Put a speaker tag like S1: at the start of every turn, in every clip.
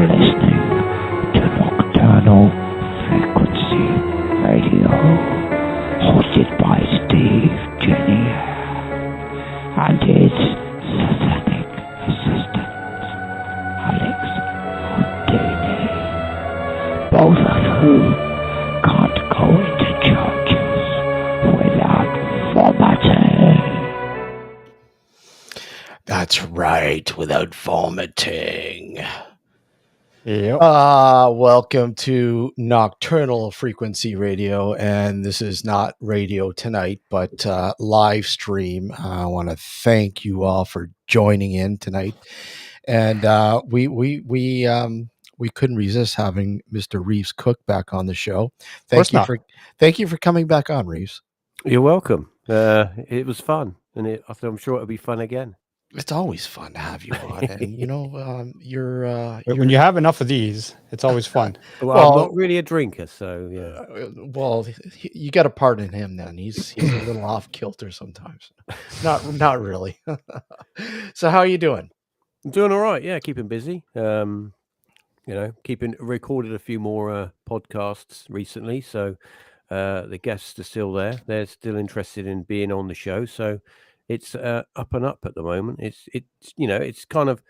S1: You're listening to Nocturnal Frequency Radio, hosted by Steve Jenny and his satanic assistant, Alex Houdini, both of whom can't go into churches without vomiting.
S2: That's right, without vomiting.
S3: Yep.
S2: Welcome to Nocturnal Frequency Radio, and this is not radio tonight, but live stream. I want to thank you all for joining in tonight, and we couldn't resist having Mr. Reeves Cooke back on the show. Thank you for coming back on, Reeves.
S4: You're welcome. It was fun, and I'm sure it'll be fun again.
S2: It's always fun to have you on, and you're
S3: When you have enough of these, it's always fun.
S4: Well, I'm not really a drinker, so yeah.
S2: Well, you got to pardon him then. He's a little off kilter sometimes. Not really. So how are you doing?
S4: I'm doing all right. Yeah, keeping busy. Recorded a few more podcasts recently, so the guests are still there. They're still interested in being on the show, so it's up and up at the moment. It's kind of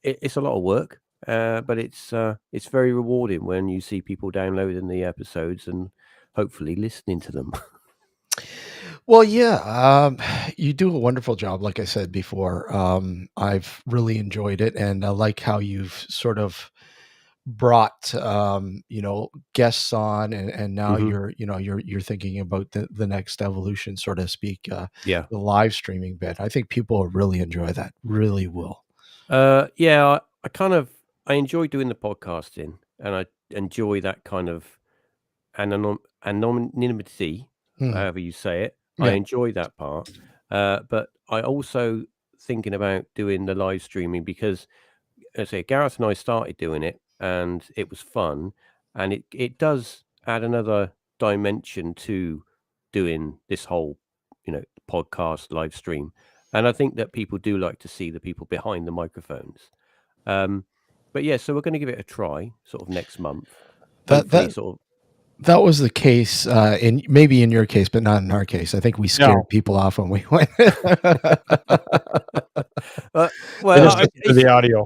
S4: it's a lot of work, but it's very rewarding when you see people downloading the episodes and hopefully listening to them.
S2: Well, yeah, you do a wonderful job. Like I said before, I've really enjoyed it, and I like how you've sort of brought guests on, and now you're thinking about the next evolution, so to speak. The live streaming bit. I think people will really enjoy that. Really will.
S4: I enjoy doing the podcasting, and I enjoy that kind of anonymity, however you say it.
S2: Yeah.
S4: I enjoy that part, but I also thinking about doing the live streaming because, as I say, Gareth and I started doing it, and it was fun, and it does add another dimension to doing this whole podcast live stream, and I think that people do like to see the people behind the microphones. But yeah, so we're going to give it a try sort of next month.
S2: That was the case in your case, but not in our case. I think we scared people off when we went.
S3: The audio.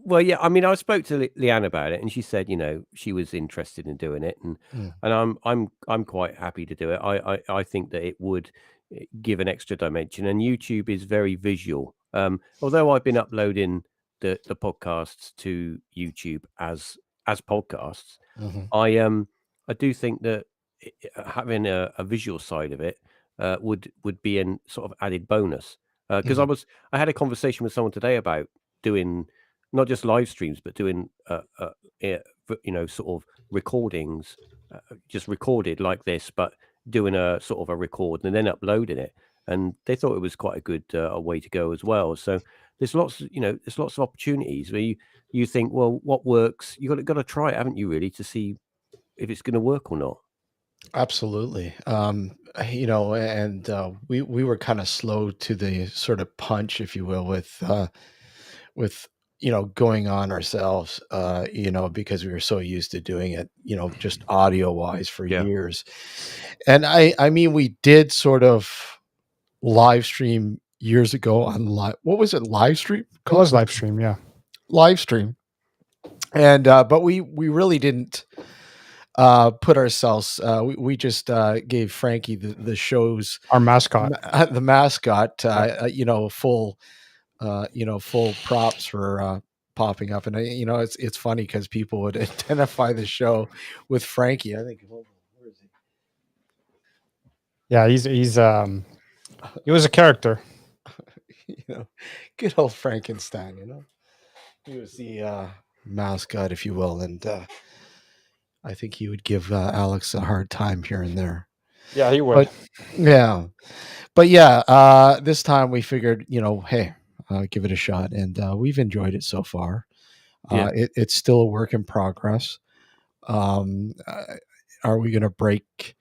S4: Well, yeah. I mean, I spoke to Leanne about it, and she said, she was interested in doing it, and I'm quite happy to do it. I think that it would give an extra dimension, and YouTube is very visual. Although I've been uploading the podcasts to YouTube as podcasts, I do think that having a visual side of it would be a sort of added bonus. Because I had a conversation with someone today about doing not just live streams, but doing sort of recordings, just recorded like this, but doing a sort of a record and then uploading it. And they thought it was quite a good way to go as well. So there's lots of opportunities where you think, well, what works? You got to try it, haven't you? Really, to see if it's going to work or not.
S2: Absolutely. And we were kind of slow to the sort of punch, if you will, with going on ourselves, because we were so used to doing it, just audio wise for years. And I mean, we did sort of live stream years ago on what was it? Live stream?
S3: It was live stream. Yeah.
S2: Live stream. And, but we really didn't, put ourselves, we just, gave Frankie the show's
S3: our mascot,
S2: the mascot, full props for popping up, and it's funny because people would identify the show with Frankie. I think, where is he?
S3: Yeah, he was a character.
S2: Good old Frankenstein. He was the mascot, if you will, and I think he would give Alex a hard time here and there.
S3: Yeah, he would.
S2: But this time we figured, hey. Give it a shot, and we've enjoyed it so far. It's still a work in progress. Are we going to break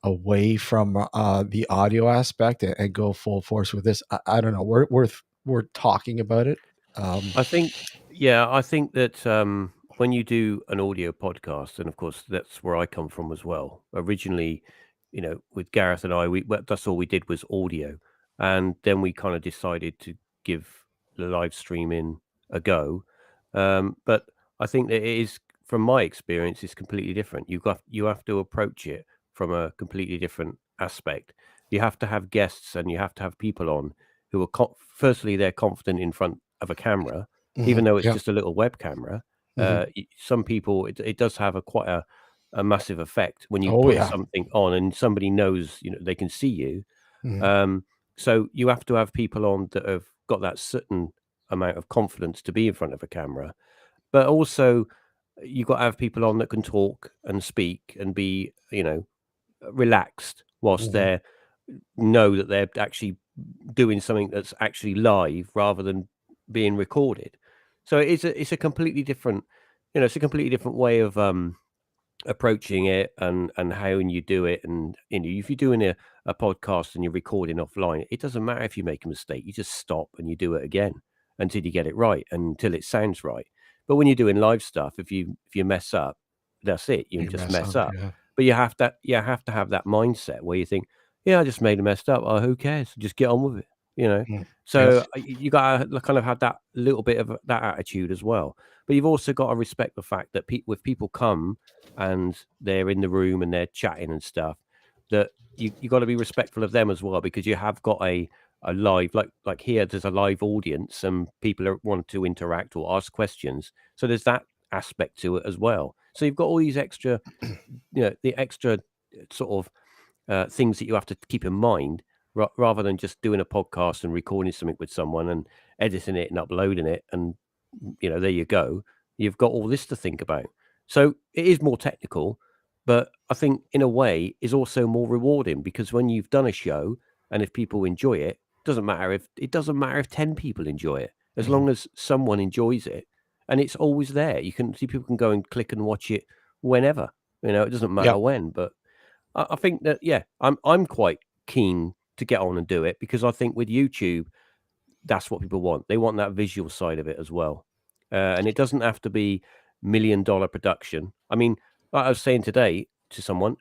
S2: away from the audio aspect and go full force with this? I don't know. We're talking about it.
S4: I think, yeah, I think that when you do an audio podcast, and of course that's where I come from as well. Originally, with Gareth and I, that's all we did was audio, and then we kind of decided to give the live streaming a go. But I think that it is, from my experience, is completely different. You have to approach it from a completely different aspect. You have to have guests, and you have to have people on who are firstly they're confident in front of a camera, even though it's
S2: Yeah.
S4: just a little web camera.
S2: Mhm.
S4: Some people, it does have quite a massive effect when you
S2: Oh,
S4: put
S2: yeah.
S4: something on and somebody knows, they can see you.
S2: Mhm.
S4: So you have to have people on that have got that certain amount of confidence to be in front of a camera, but also you've got to have people on that can talk and speak and be, relaxed whilst
S2: Mhm.
S4: they know that they're actually doing something that's actually live rather than being recorded. So it's a completely different, it's a completely different way of approaching it, and how you do it. And if you're doing a podcast and you're recording offline, it doesn't matter if you make a mistake. You just stop and you do it again until you get it right, until it sounds right. But when you're doing live stuff, if you mess up, that's it. You
S2: You
S4: just
S2: mess
S4: mess
S2: up,
S4: up.
S2: yeah.
S4: But you have to have that mindset where you think, yeah, I just made a messed up. Oh, who cares? Just get on with it.
S2: Mm.
S4: So
S2: Yes.
S4: you got to kind of have that little bit of that attitude as well. But you've also got to respect the fact that if people come and they're in the room and they're chatting and stuff, that you got to be respectful of them as well, because you have got a live, like here there's a live audience and people want to interact or ask questions, so there's that aspect to it as well. So you've got all these extra, the extra sort of things that you have to keep in mind, rather than just doing a podcast and recording something with someone and editing it and uploading it, and there you go. You've got all this to think about. So it is more technical, but I think in a way is also more rewarding, because when you've done a show and if people enjoy it, doesn't matter if 10 people enjoy it, as
S2: Mhm.
S4: long as someone enjoys it, and it's always there. You can see, people can go and click and watch it whenever. It doesn't matter
S2: Yep.
S4: when. But I think that, yeah, I'm quite keen to get on and do it, because I think with YouTube, that's what people want. They want that visual side of it as well. And it doesn't have to be $1 million production. I mean, like I was saying today to someone,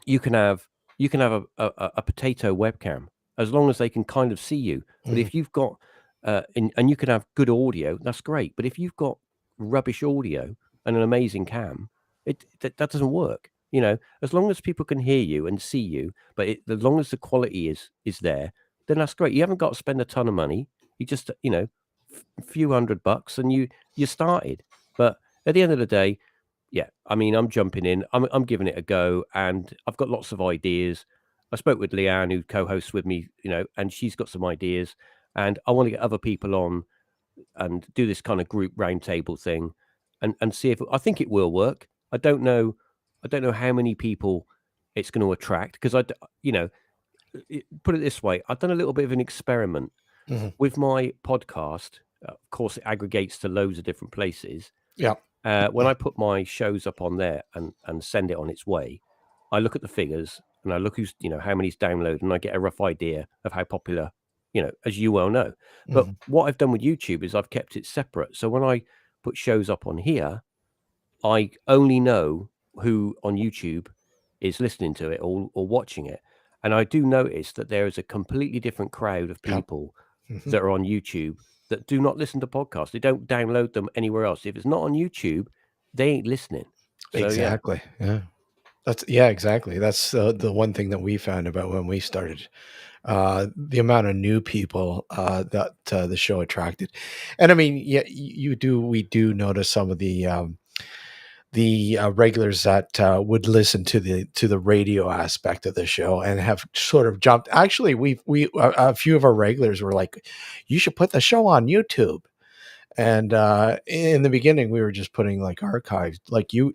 S4: you can have a potato webcam, as long as they can kind of see you. But
S2: Mhm.
S4: if you've got and you can have good audio, that's great. But if you've got rubbish audio and an amazing cam, that doesn't work. As long as people can hear you and see you, but as long as the quality is there, then that's great. You haven't got to spend a ton of money. You just, a few $100 and you started. But at the end of the day, yeah, I mean, I'm jumping in. I'm giving it a go, and I've got lots of ideas. I spoke with Leanne, who co-hosts with me, and she's got some ideas, and I want to get other people on and do this kind of group roundtable thing, and see if I think it will work. I don't know. I don't know how many people it's going to attract, because put it this way, I've done a little bit of an experiment
S2: Mhm.
S4: with my podcast. Of course, it aggregates to loads of different places.
S2: Yep.
S4: When I put my shows up on there and send it on its way, I look at the figures and I look how many's downloaded, and I get a rough idea of how popular, as you well know. But
S2: Mhm.
S4: what I've done with YouTube is I've kept it separate. So when I put shows up on here, I only know who on YouTube is listening to it or watching it. And I do notice that there is a completely different crowd of
S2: Yep.
S4: people
S2: Mhm.
S4: that are on YouTube that do not listen to podcasts. They don't download them anywhere else. If it's not on YouTube, they ain't listening. So yeah.
S2: Exactly. Yeah. Yeah, exactly. That's the one thing that we found about when we started, the amount of new people that the show attracted. And I mean, yeah, we do notice some of the regulars that would listen to the radio aspect of the show and have sort of jumped. Actually, a few of our regulars were like, "You should put the show on YouTube." And in the beginning, we were just putting like archives,
S4: Yeah. Yeah.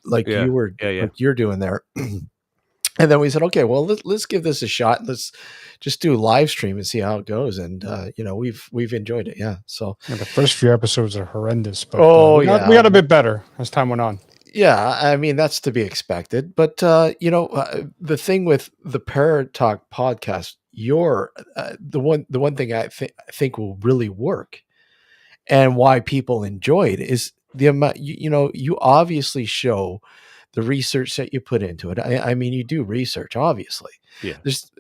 S4: Yeah.
S2: like you're doing there. And then we said, okay, well, let's give this a shot. Let's just do a live stream and see how it goes. And we've enjoyed it. Yeah. So,
S3: Yeah, the first few episodes are horrendous, but
S2: oh
S3: we
S2: yeah,
S3: got a bit better as time went on.
S2: yeah. I mean, that's to be expected. But the thing with the ParaTalk podcast, the one thing I think will really work, and why people enjoy it is the amount, you obviously show the research that you put into it. I mean, you do research, obviously.
S4: Yeah.
S2: There's,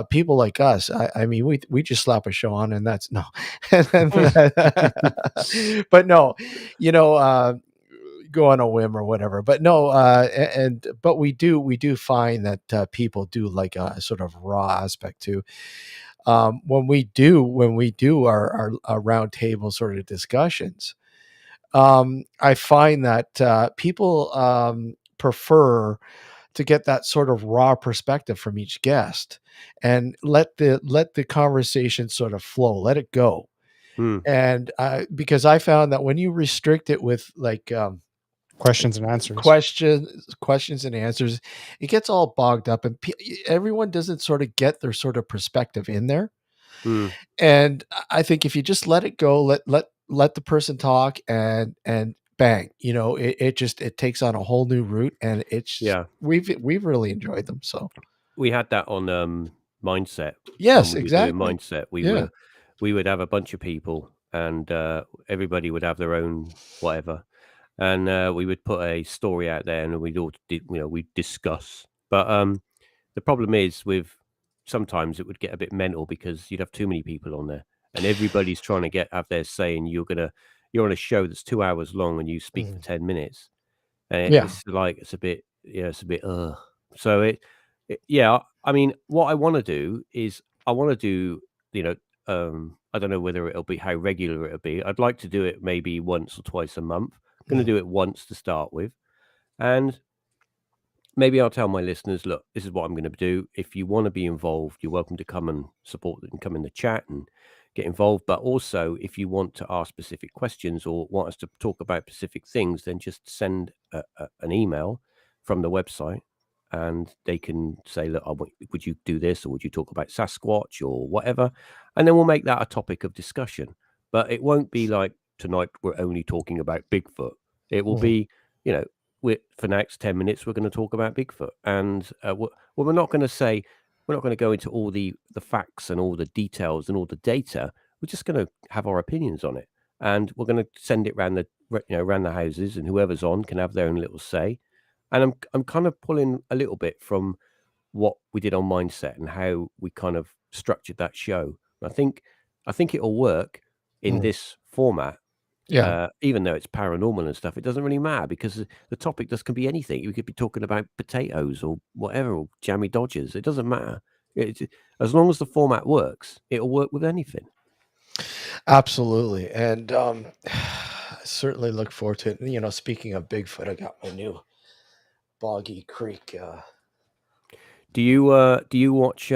S2: people like us. I mean, we just slap a show on, and that's no. But no, go on a whim or whatever. But no, but we do find that people do like a sort of raw aspect too. When we do our round table sort of discussions, I find that people prefer to get that sort of raw perspective from each guest, and let the conversation sort of flow, let it go. And because I found that when you restrict it with like
S3: Questions and answers.
S2: questions and answers, it gets all bogged up, and everyone doesn't sort of get their sort of perspective in there. And I think if you just let it go, let the person talk, and bang, it takes on a whole new route, and we've really enjoyed them. So
S4: we had that on Mindset.
S2: Yes,
S4: when we
S2: exactly.
S4: were doing Mindset, we would have a bunch of people, and everybody would have their own whatever, and we would put a story out there, and we'd discuss. But the problem is with sometimes it would get a bit mental because you'd have too many people on there, and everybody's trying to have their say, and you're on a show that's 2 hours long, and you speak for 10 minutes, and it's like it's a bit So I mean, what I want to do is I don't know whether it'll be how regular it'll be. I'd like to do it maybe once or twice a month. I'm going to do it once to start with, and maybe I'll tell my listeners, look, this is what I'm going to do. If you want to be involved, you're welcome to come and support and come in the chat and get involved. But also, if you want to ask specific questions or want us to talk about specific things, then just send an email from the website, and they can say, look, would you do this, or would you talk about Sasquatch or whatever? And then we'll make that a topic of discussion. But it won't be like tonight we're only talking about Bigfoot. It will be, for the next 10 minutes, we're going to talk about Bigfoot. And we're not going to go into all the facts and all the details and all the data. We're just going to have our opinions on it. And we're going to send it around the houses, and whoever's on can have their own little say. And I'm kind of pulling a little bit from what we did on Mindset and how we kind of structured that show. I think it'll work in this format.
S2: Yeah.
S4: Even though it's paranormal and stuff, it doesn't really matter because the topic can be anything. We could be talking about potatoes or whatever, or jammy dodgers. It doesn't matter. As long as the format works, it'll work with anything.
S2: Absolutely. And I certainly look forward to it. Speaking of Bigfoot, I got my new Boggy Creek.
S4: Do you watch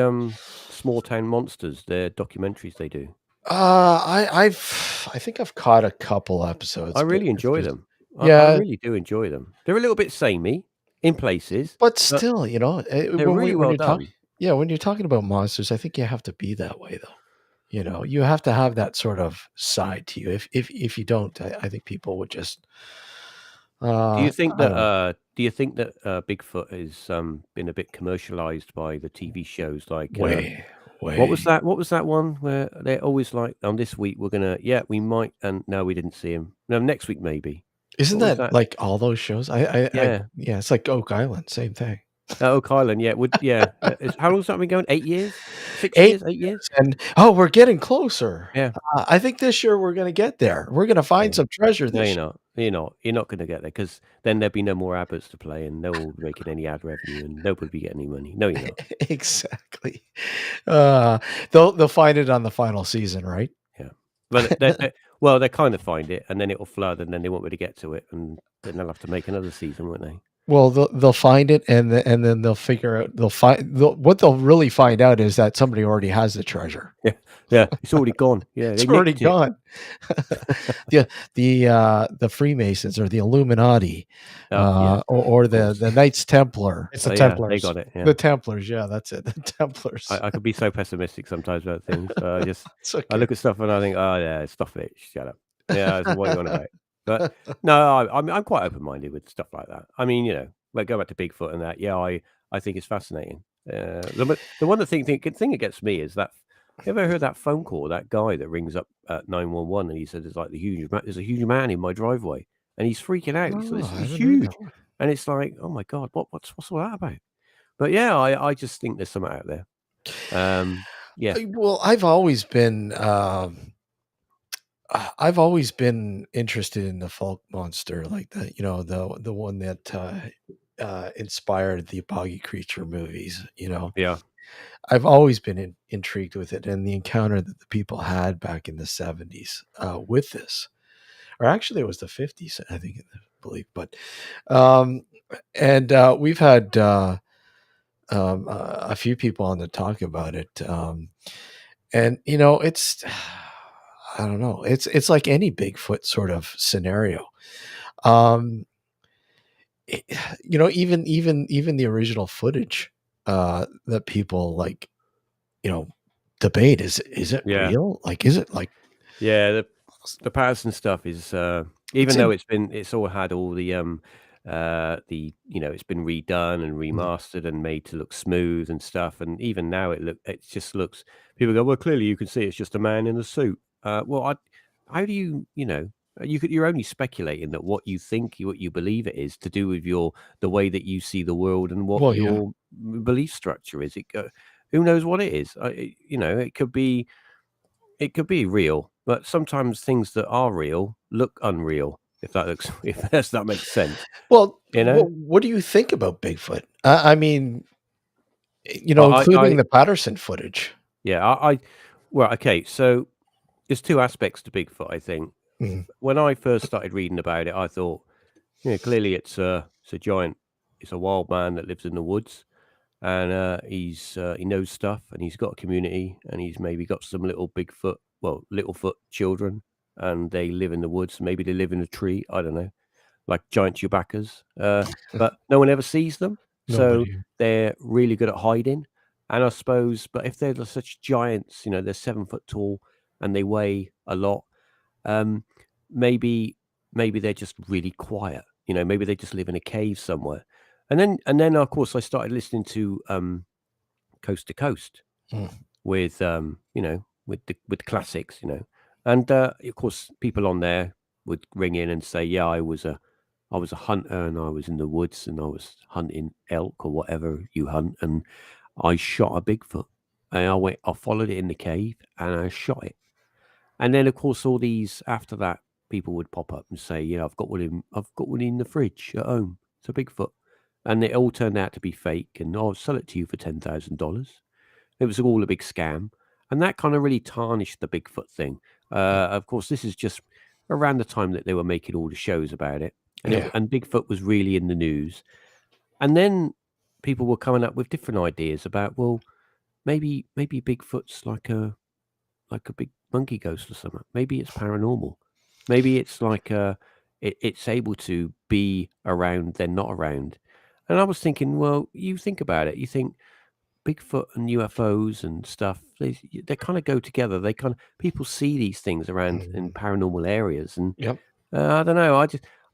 S4: Small Town Monsters, their documentaries they do?
S2: I think I've caught a couple episodes.
S4: I really enjoy them.
S2: Yeah,
S4: I really do enjoy them. They're a little bit samey in places,
S2: but still,
S4: they're really well done.
S2: When you're talking about monsters, I think you have to be that way, though. You have to have that sort of side to you. If you don't, I think people would just.
S4: Do you think that Bigfoot has been a bit commercialized by the TV shows? Like
S2: way.
S4: What was that one where they're always like, on this week we're gonna, we might, and no, we didn't see him. No, next week maybe.
S2: Isn't that like all those shows? It's like Oak Island, same thing.
S4: Oak Island, how long's that been going? 8 years? 6 years? 8 years?
S2: And we're getting closer.
S4: Yeah.
S2: I think this year we're going to get there. We're going to find some treasure this year.
S4: You're not going to get there, because then there'll be no more adverts to play, and no one will be making any ad revenue, and nobody will be getting any money. No, you're not.
S2: Exactly. They'll find it on the final season, right?
S4: Yeah. But they kind of find it, and then it'll flood, and then they won't be able to get to it, and then they'll have to make another season, won't they?
S2: Well, they'll find it, and then they'll figure out. What they'll really find out is that somebody already has the treasure.
S4: Yeah, it's already gone. Yeah,
S2: it's already gone. The Freemasons or the Illuminati, or the Knights Templar.
S3: It's the Templars.
S4: They got it. Yeah.
S2: The Templars. Yeah, that's it. The Templars.
S4: I could be so pessimistic sometimes about things. Okay. I look at stuff and I think, oh yeah, stop it, shut up. Yeah, that's what you want about. But no, I'm quite open-minded with stuff like that. I mean, like go back to Bigfoot and that. Yeah, I think it's fascinating. The thing that gets me is that You ever heard that phone call? That guy that rings up at 911 and he said, "There's like there's a huge man in my driveway," and he's freaking out. He
S2: Oh,
S4: says,
S2: I
S4: "He's
S2: haven't heard that
S4: huge,"
S2: one.
S4: and it's like, "Oh my god, what's all that about?" But yeah, I just think there's something out there. Yeah,
S2: Well, I've always been interested in the folk monster, like that. The one that inspired the Boggy Creature movies.
S4: yeah,
S2: I've always been intrigued with it, and the encounter that the people had back in the 70s with this, or actually it was the 50s, I believe. But um, and we've had a few people on to talk about it, and it's I don't know, it's like any Bigfoot sort of scenario. Um, it- even the original footage that people like, you know, debate is it
S4: yeah,
S2: real? Like, is it like
S4: yeah. The Patterson stuff is
S2: it's
S4: even though
S2: in?
S4: it's all had all the it's been redone and
S2: Mm,
S4: remastered and made to look smooth and stuff, and even now it just looks. People go, well, clearly you can see it's just a man in a suit. How do you're only speculating that what you think, what you believe it is, to do with the way that you see the world and what
S2: well, yeah.
S4: your belief structure is. Who knows what it is? It could be real, but sometimes things that are real look unreal. If that looks, if that makes sense,
S2: Well,
S4: you know.
S2: what do you think about Bigfoot? I mean,
S4: I
S2: including the Patterson footage.
S4: yeah, well, okay. So there's two aspects to Bigfoot. I think
S2: Mhm.
S4: when I first started reading about it, I thought, clearly it's a giant, it's a wild man that lives in the woods, and he knows stuff, and he's got a community, and he's maybe got some little Littlefoot children, and they live in the woods. Maybe they live in a tree. I don't know, like giant Chewbaccas, but no one ever sees them, so
S2: Nobody.
S4: they're really good at hiding. And I suppose, but if they're such giants, they're 7 foot tall and they weigh a lot. Um, maybe maybe they're just really quiet. Maybe they just live in a cave somewhere. And then of course I started listening to Coast to Coast
S2: Mm.
S4: with with the classics, and of course people on there would ring in and say, yeah, I was a hunter and I was in the woods and I was hunting elk or whatever you hunt, and I shot a Bigfoot, and I followed it in the cave and I shot it. And then of course all these after that people would pop up and say, yeah, I've got one in the fridge at home. It's a Bigfoot. And it all turned out to be fake, and I'll sell it to you for $10,000. It was all a big scam, and that kind of really tarnished the Bigfoot thing. Of course, this is just around the time that they were making all the shows about it, and
S2: Yeah.
S4: Bigfoot was really in the news. And then people were coming up with different ideas about, well, maybe Bigfoot's like a big monkey ghost or something. Maybe it's paranormal. Maybe it's like it's able to be around, then not around. And I was thinking, well, you think about it. You think Bigfoot and UFOs and stuff, they kind of go together. They kind of people see these things around in
S2: Mhm.
S4: paranormal areas, and
S2: Yep.
S4: I don't know.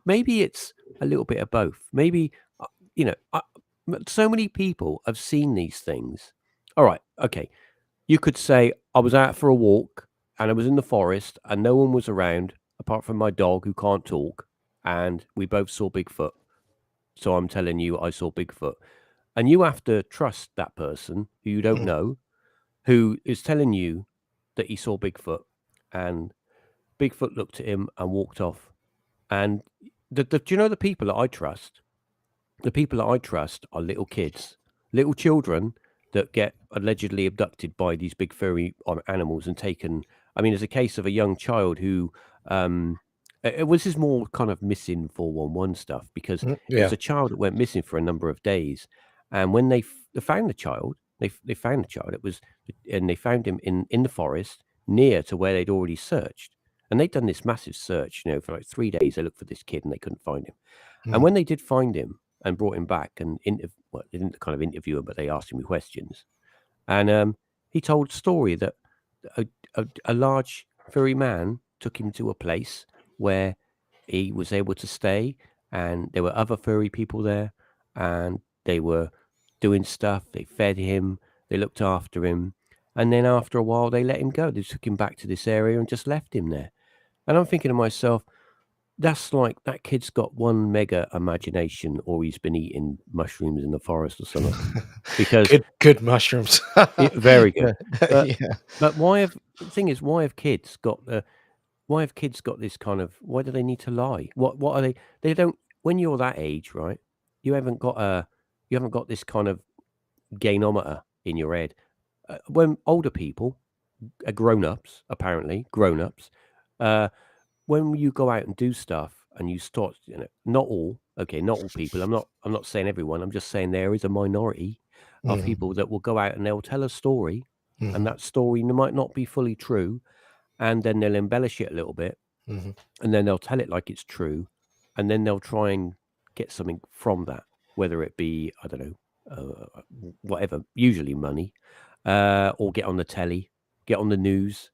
S4: Maybe it's a little bit of both. Maybe uh, you know, I, so many people have seen these things. All right, okay. You could say I was out for a walk and I was in the forest and no one was around apart from my dog who can't talk, and we both saw Bigfoot. So I'm telling you, I saw Bigfoot. And you have to trust that person who you don't
S2: Mm.
S4: know, who is telling you that he saw Bigfoot, and Bigfoot looked at him and walked off. And do you know the people that I trust? The people that I trust are little kids, little children that get allegedly abducted by these big furry animals and taken. I mean, there's a case of a young child who it was this more kind of missing 411 stuff, because it was
S2: Yeah.
S4: a child that went missing for a number of days, and when they found the child, they found the child. It was, and they found him in the forest near to where they'd already searched, and they'd done this massive search, for like 3 days. They looked for this kid and they couldn't find him. And
S2: Mm.
S4: when they did find him and brought him back and they didn't kind of interview him, but they asked him questions, and he told a story that a large furry man took him to a place where he was able to stay, and there were other furry people there, and they were doing stuff. They fed him, they looked after him, And then after a while, they let him go. They took him back to this area and just left him there. And I'm thinking to myself, that's like that kid's got one mega imagination, or he's been eating mushrooms in the forest or something. Because
S2: good mushrooms.
S4: very good. But
S2: Yeah.
S4: but why have the thing is, why have kids got this kind of, why do they need to lie? What are they? They don't. When you're that age, right? You haven't got this kind of gainometer in your head. When older people, grown-ups, apparently grown-ups, uh, when you go out and do stuff and you start, not all, okay, not all people. I'm not saying everyone. I'm just saying there is a minority of
S2: Mhm.
S4: people that will go out and they'll tell a story, and
S2: Mhm.
S4: that story might not be fully true, and then they'll embellish it a little bit,
S2: Mhm.
S4: and then they'll tell it like it's true, and then they'll try and get something from that, whether it be, I don't know, whatever, usually money, or get on the telly, get on the news,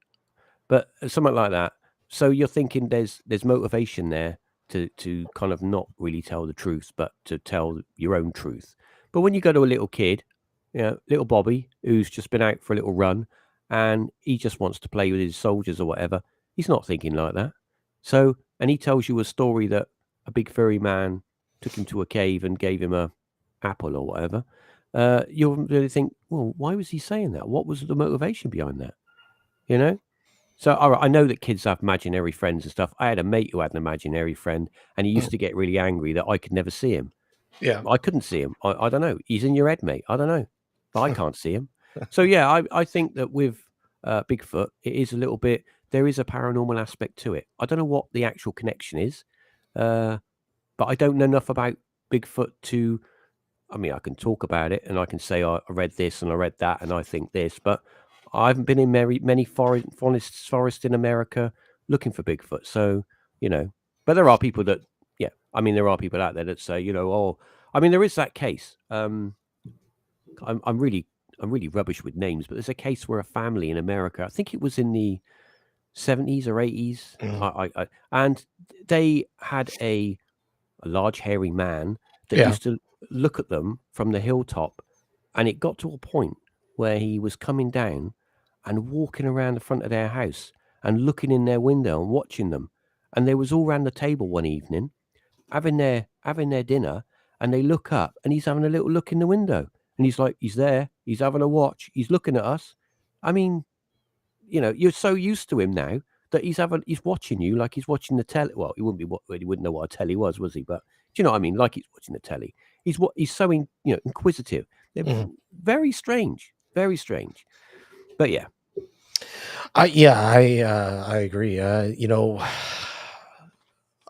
S4: but something like that. So you're thinking there's motivation there to kind of not really tell the truth, but to tell your own truth. But when you go to a little kid, little Bobby, who's just been out for a little run, and he just wants to play with his soldiers or whatever, he's not thinking like that. So, and he tells you a story that a big furry man took him to a cave and gave him a apple or whatever. You'll really think, well, why was he saying that? What was the motivation behind that? You know? So, all right, I know that kids have imaginary friends and stuff. I had a mate who had an imaginary friend, and he used to get really angry that I could never see him.
S2: Yeah.
S4: I couldn't see him. I don't know. He's in your head, mate. I don't know, but I can't see him. So yeah, I think that with Bigfoot, it is a little bit. There is a paranormal aspect to it. I don't know what the actual connection is, but I don't know enough about Bigfoot to. I mean, I can talk about it and I can say I read this and I read that and I think this, but I haven't been in many forests in America looking for Bigfoot. So, but there are people that, yeah, I mean, there are people out there that say, oh, I mean, there is that case. I'm really rubbish with names, but there's a case where a family in America, I think it was in the 70s or 80s, and they had a large hairy man that
S2: Yeah.
S4: used to look at them from the hilltop, and it got to a point where he was coming down and walking around the front of their house and looking in their window and watching them. And they was all round the table one evening having their dinner, and they look up and he's having a little look in the window, and he's like, he's there, he's having a watch, he's looking at us. I mean, you're so used to him now that he's watching you like he's watching the telly. Well, he wouldn't know what a telly was he? But do you know what I mean? Like he's watching the telly. He's so inquisitive. They're
S2: Mhm.
S4: very strange, very strange. But yeah,
S2: I agree.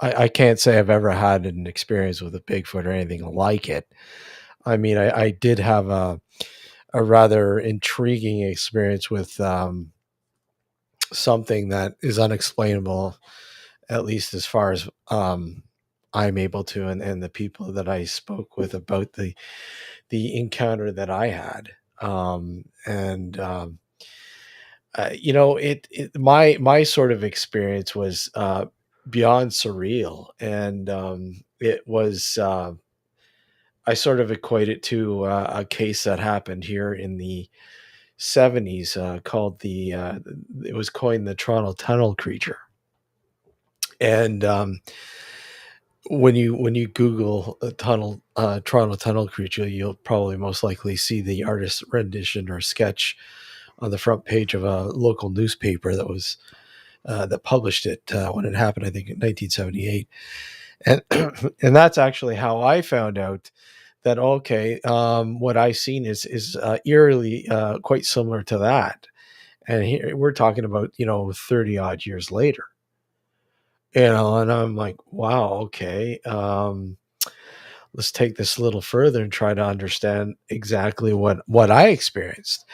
S2: I can't say I've ever had an experience with a Bigfoot or anything like it. I mean, I did have a rather intriguing experience with something that is unexplainable, at least as far as I'm able to, and the people that I spoke with about the encounter that I had. And my sort of experience was beyond surreal, and it was I sort of equate it to a case that happened here in the 70s called it was coined the Toronto Tunnel Creature. And when you Google a Toronto Tunnel Creature, you'll probably most likely see the artist's rendition or sketch on the front page of a local newspaper that published it when it happened, I think in 1978. And and that's actually how I found out that, okay, what I seen is eerily quite similar to that. And here we're talking about 30 odd years later. And I'm like, wow, okay. Let's take this a little further and try to understand exactly what I experienced.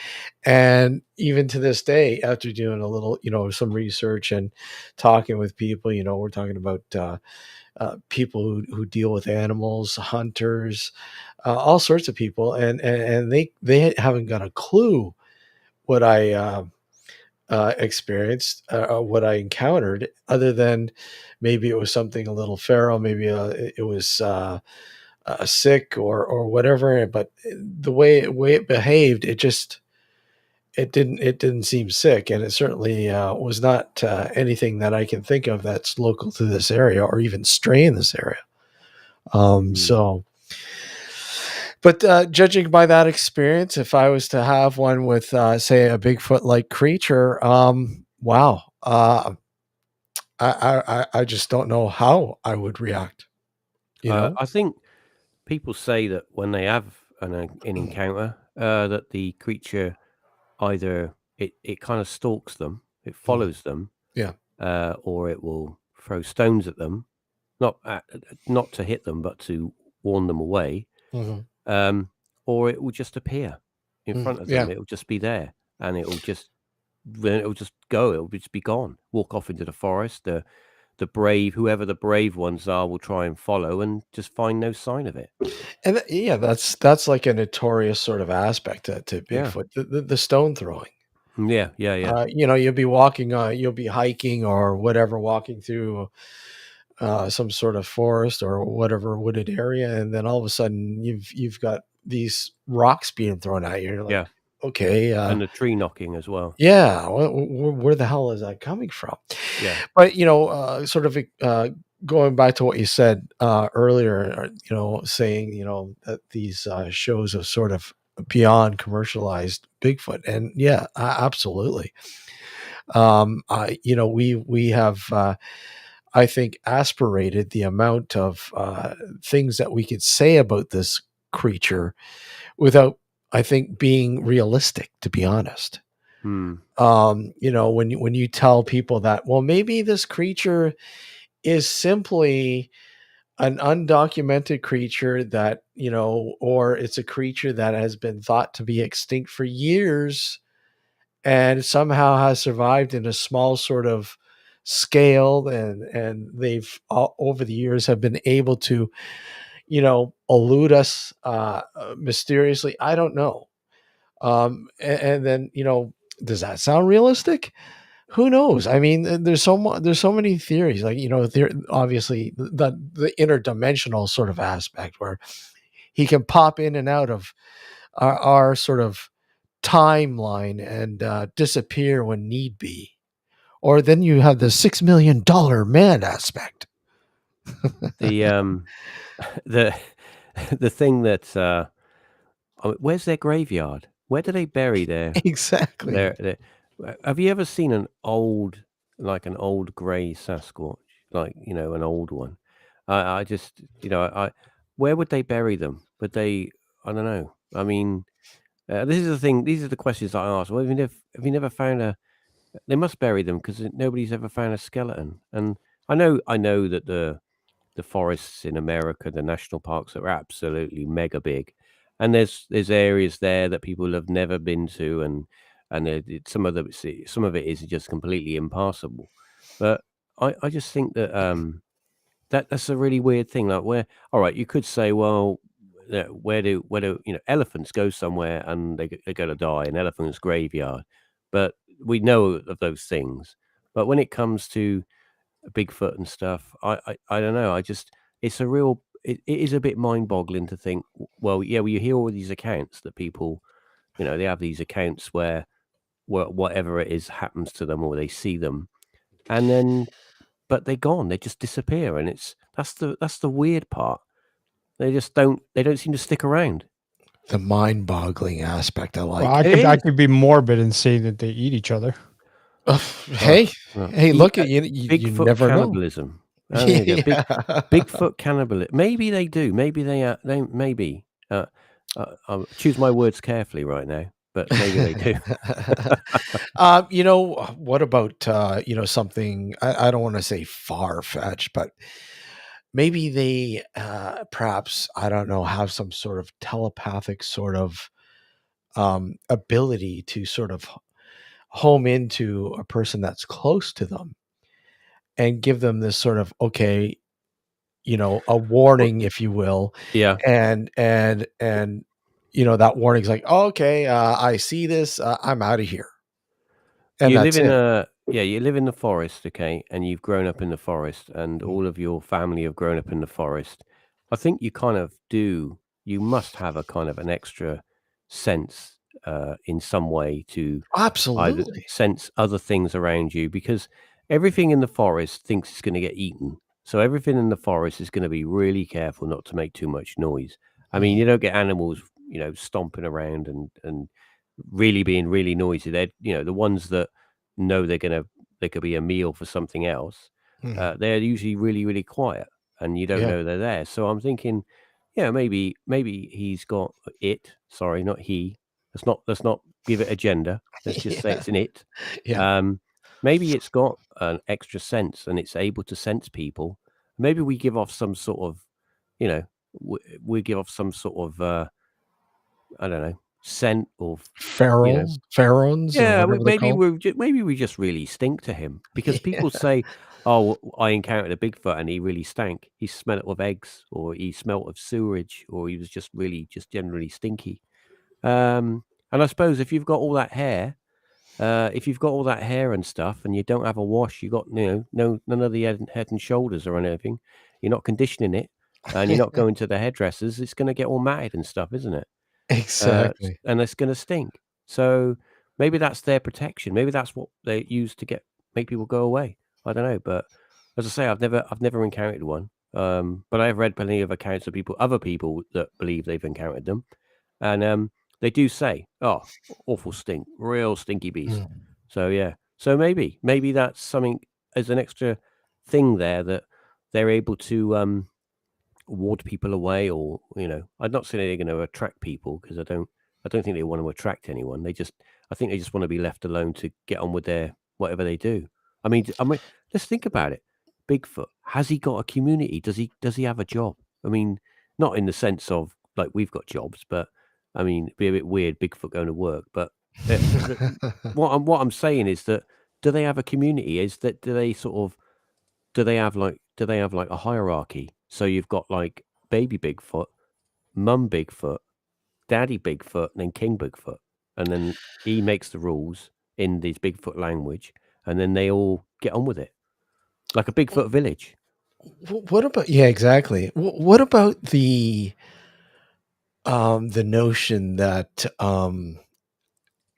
S2: And even to this day, after doing a little, some research and talking with people, we're talking about people who deal with animals, hunters, all sorts of people, and they haven't got a clue what I experienced, what I encountered, other than maybe it was something a little feral, maybe it was sick or whatever. But the way it behaved, it just it didn't seem sick, and it certainly was not anything that I can think of that's local to this area or even stray in this area. So, but judging by that experience, if I was to have one with, say, a Bigfoot-like creature, wow, I just don't know how I would react. You know?
S4: I think people say that when they have an encounter, that the creature either it kind of stalks them, it follows them,
S2: Yeah.
S4: or it will throw stones at them, not to hit them, but to warn them away, or it will just appear in front of them.
S2: Yeah.
S4: It will just be there, and it will just go. It will just be gone. Walk off into the forest. The brave, whoever the brave ones are, will try and follow and just find no sign of it.
S2: And yeah, that's like a notorious sort of aspect to
S4: Yeah.
S2: Bigfoot, the stone throwing.
S4: Yeah.
S2: You know, you'll be walking, you'll be hiking or whatever, walking through some sort of forest or whatever wooded area, and then all of a sudden you've got these rocks being thrown at you. You're like,
S4: Yeah.
S2: okay,
S4: And the tree knocking as well.
S2: yeah, where the hell is that coming from?
S4: Yeah.
S2: But you know, sort of going back to what you said earlier, you know, saying, you know, that these shows are sort of beyond commercialized Bigfoot, and yeah, absolutely. You know, we have, I think, aspirated the amount of things that we could say about this creature without, I think, being realistic, to be honest. You know, when you tell people that, well, maybe this creature is simply an undocumented creature that, you know, or it's a creature that has been thought to be extinct for years and somehow has survived in a small sort of scale, and they've over the years have been able to, you know, elude us mysteriously. I don't know. And then, you know, does that sound realistic? Who knows? I mean, there's so many theories. Like, you know, there obviously the interdimensional sort of aspect where he can pop in and out of our sort of timeline and disappear when need be. Or then you have the $6 million man aspect.
S4: The the thing that where's their graveyard? Where do they bury
S2: Exactly.
S4: their have you ever seen an old gray Sasquatch, like, you know, an old one? I just, you know, where would they bury them? Would they? I don't know. I mean, this is the thing. These are the questions I ask. Well, have you never found a? They must bury them because nobody's ever found a skeleton. And I know that the forests in America, the national parks, are absolutely mega big, and there's areas there that people have never been to, and some of it is just completely impassable. But I just think that that's a really weird thing. Like, where, all right, you could say, well, where do you know, elephants go somewhere and they're going to die, an elephant's graveyard, but we know of those things. But when it comes to Bigfoot and stuff, I don't know. It's a real, it is a bit mind boggling to think, well, yeah, well, you hear all these accounts that people, you know, they have these accounts where whatever it is happens to them or they see them, and then, but they're gone, they just disappear. And that's the weird part. They don't seem to stick around.
S2: The mind-boggling aspect I like.
S3: Well, I could be morbid and say that they eat each other.
S2: Hey, look at you. You never
S4: cannibalism.
S2: know.
S4: Bigfoot cannibalism. Maybe they do. Maybe they maybe. I'll choose my words carefully right now, but maybe they do.
S2: You know, what about you know, something I don't want to say far-fetched, but maybe they perhaps, I don't know, have some sort of telepathic sort of ability to sort of home into a person that's close to them and give them this sort of, okay, you know, a warning, if you will.
S4: Yeah.
S2: And you know, that warning's like, oh, okay, I see this, I'm out of here. And
S4: you
S2: that's
S4: live in you live in the forest, okay, and you've grown up in the forest, and all of your family have grown up in the forest. I think you kind of do. You must have a kind of an extra sense in some way to either
S2: Absolutely.
S4: sense other things around you, because everything in the forest thinks it's going to get eaten. So everything in the forest is going to be really careful not to make too much noise. I mean,
S2: Mm.
S4: you don't get animals, stomping around and really being really noisy. They're, the ones that know they could be a meal for something else.
S2: Mhm.
S4: They're usually really, really quiet, and you don't
S2: Yeah.
S4: know they're there. So I'm thinking, maybe he's got it. Sorry, not he. Let's not give it a gender. Let's just say
S2: Yeah.
S4: it's an it.
S2: Yeah.
S4: Maybe it's got an extra sense and it's able to sense people. Maybe we give off some sort of, you know, we give off some sort of, I don't know, scent or,
S2: Pheromones or
S4: yeah,
S2: whatever they're called.
S4: maybe we just really stink to him, because
S2: Yeah.
S4: people say, "Oh, I encountered a Bigfoot and he really stank. He smelled of eggs, or he smelt of sewerage, or he was just really just generally stinky." And I suppose if you've got all that hair and stuff, and you don't have a wash, you got none of the head and shoulders or anything. You're not conditioning it, and you're not going to the hairdressers. It's going to get all matted and stuff, isn't it?
S2: Exactly.
S4: And it's going to stink. So maybe that's their protection. Maybe that's what they use to make people go away. I don't know, but as I say, I've never encountered one. But I've read plenty of accounts of other people that believe they've encountered them, and they do say, "Oh, awful stink, real stinky beast."
S2: Mm.
S4: So yeah, so maybe that's something as an extra thing there, that they're able to ward people away, or I'm not saying they're going to attract people, because I don't think they want to attract anyone. I think they just want to be left alone to get on with their whatever they do. I mean, let's think about it. Bigfoot, has he got a community? Does he have a job? I mean, not in the sense of like we've got jobs, but I mean, it'd be a bit weird Bigfoot going to work. But what I'm saying is that, do they have a community? Do they have like a hierarchy? So you've got like baby Bigfoot, mum Bigfoot, daddy Bigfoot, and then King Bigfoot, and then he makes the rules in this Bigfoot language, and then they all get on with it, like a Bigfoot village.
S2: What about, yeah, exactly. What about the notion that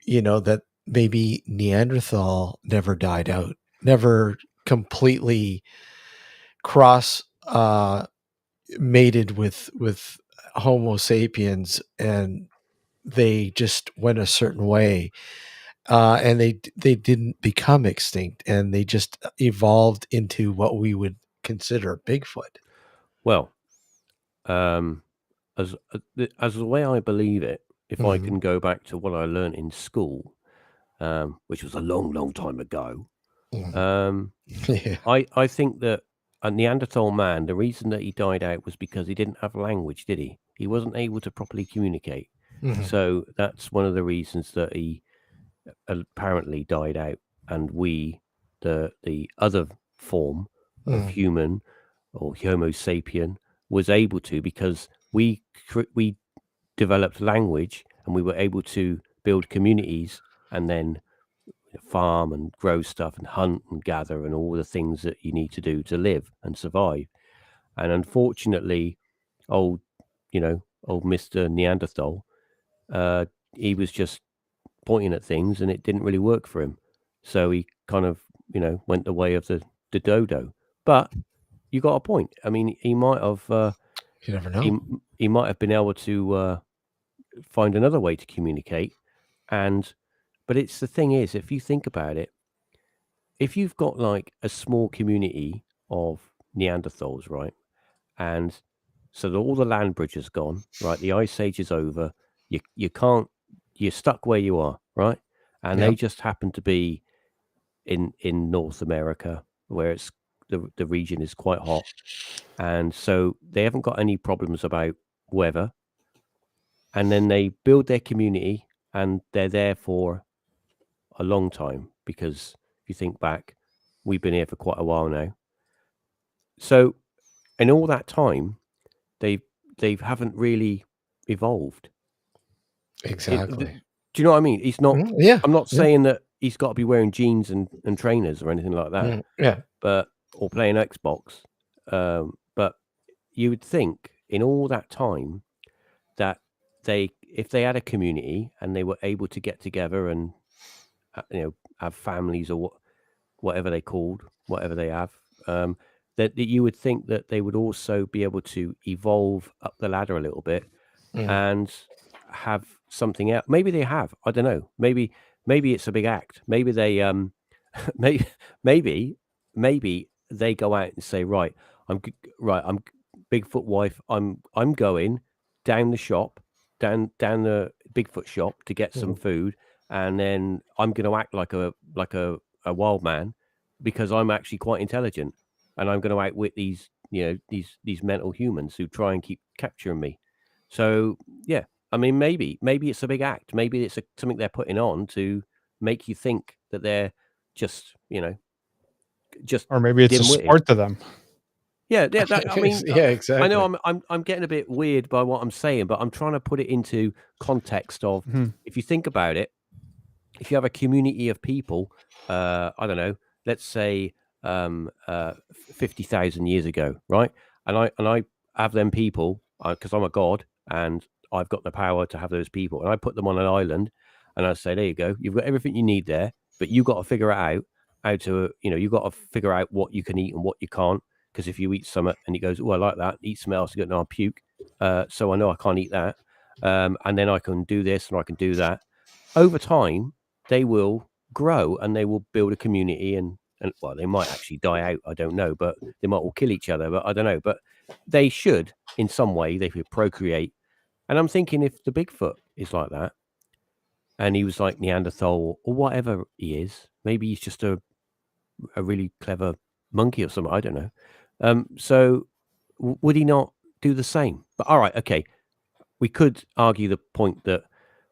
S2: that maybe Neanderthal never died out, never completely cross mated with Homo sapiens, and they just went a certain way, and they didn't become extinct, and they just evolved into what we would consider Bigfoot.
S4: Well, um, as the way I believe it, if I
S2: Mhm.
S4: can go back to what I learned in school, which was a long, long time ago,
S2: Mhm.
S4: um,
S2: Yeah.
S4: I think that a Neanderthal man, the reason that he died out was because he didn't have language, did he? He wasn't able to properly communicate.
S2: Mhm.
S4: So that's one of the reasons that he apparently died out. And the other form of
S2: Mhm.
S4: human, or Homo sapien, was able to, because we developed language, and we were able to build communities, and then farm and grow stuff and hunt and gather and all the things that you need to do to live and survive. And unfortunately, old old Mr. Neanderthal, uh, he was just pointing at things, and it didn't really work for him. So he kind of went the way of the dodo. But you got a point. I mean, he might have
S2: You never
S4: he
S2: know.
S4: he might have been able to find another way to communicate. And but it's the thing is, if you think about it, if you've got like a small community of Neanderthals, right? And so all the land bridge is gone, right? The ice age is over. You can't, you're stuck where you are, right? And they
S2: Yep.
S4: just happen to be in North America, where it's the region is quite hot, and so they haven't got any problems about weather. And then they build their community, and they're there for a long time, because if you think back, we've been here for quite a while now. So in all that time, they they haven't really evolved. Do
S2: Exactly.
S4: you know what I mean? He's not.
S2: Mhm. Yeah.
S4: I'm not
S2: Yeah.
S4: saying that he's got to be wearing jeans and trainers or anything like that,
S2: Yeah.
S4: but or playing Xbox. But you would think in all that time that if they had a community and they were able to get together and have families or whatever they called, whatever they have, that you would think that they would also be able to evolve up the ladder a little bit and have something else. Maybe they have. I don't know. Maybe it's a big act. Maybe they maybe they go out and say, right, I'm Bigfoot wife. I'm going down the shop, down the Bigfoot shop to get some food, and then I'm going to act like a wild man because I'm actually quite intelligent, and I'm going to outwit these these mental humans who try and keep capturing me. So yeah, I mean, maybe it's a big act. Maybe it's something they're putting on to make you think that they're just
S3: or maybe it's a
S4: dim-witted.
S3: sport to them.
S4: Yeah, I mean,
S2: yeah, exactly.
S4: I know I'm getting a bit weird by what I'm saying, but I'm trying to put it into context of if you think about it, if you have a community of people, I don't know, let's say 50,000 years ago, right? And I have them people because I'm a god and I've got the power to have those people, and I put them on an island, and I say, there you go, you've got everything you need there, but you got to figure it out how to, you've got to figure out what you can eat and what you can't. Because if you eat something and it goes, oh, I like that, eat something else, you go, no, I'll puke. So I know I can't eat that. And then I can do this and I can do that. Over time, they will grow and they will build a community and well, they might actually die out. I don't know, but they might all kill each other, but I don't know. But they should, in some way, they could procreate. And I'm thinking if the Bigfoot is like that and he was like Neanderthal or whatever he is, maybe he's just a really clever monkey or something. I don't know. So would he not do the same? But all right, okay. We could argue the point that,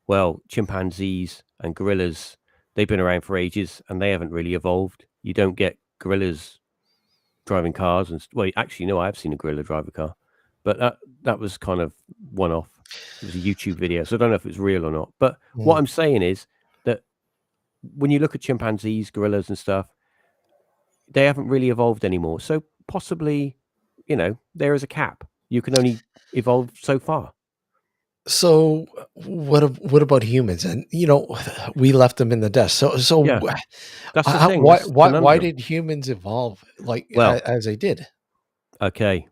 S4: well, chimpanzees and gorillas, they've been around for ages and they haven't really evolved. You don't get gorillas driving cars. And well, actually, no, I have seen a gorilla drive a car. But that was kind of one-off. It was a YouTube video, so I don't know if it's real or not. But what I'm saying is that when you look at chimpanzees, gorillas and stuff, they haven't really evolved anymore. So possibly, there is a cap. You can only evolve so far.
S2: So what about humans? And we left them in the dust. So
S4: Yeah, that's the thing.
S2: Why did humans evolve as they did?
S4: Okay,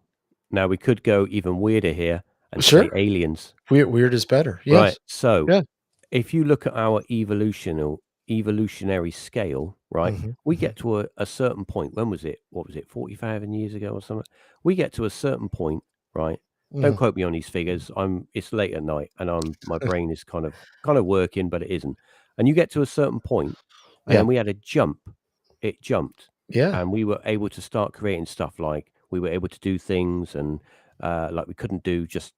S4: now we could go even weirder here and
S2: Sure.
S4: say aliens.
S2: Weird is better. Yes.
S4: Right. So if you look at our evolutionary scale, right, we get to a certain point. When was it? What was it? 45 years ago or something? We get to a certain point, right? Don't quote me on these figures. It's late at night and my brain is kind of working, but it isn't. And you get to a certain point and then we had a jump. It jumped.
S2: Yeah.
S4: And we were able to start creating stuff like we were able to do things and like we couldn't do just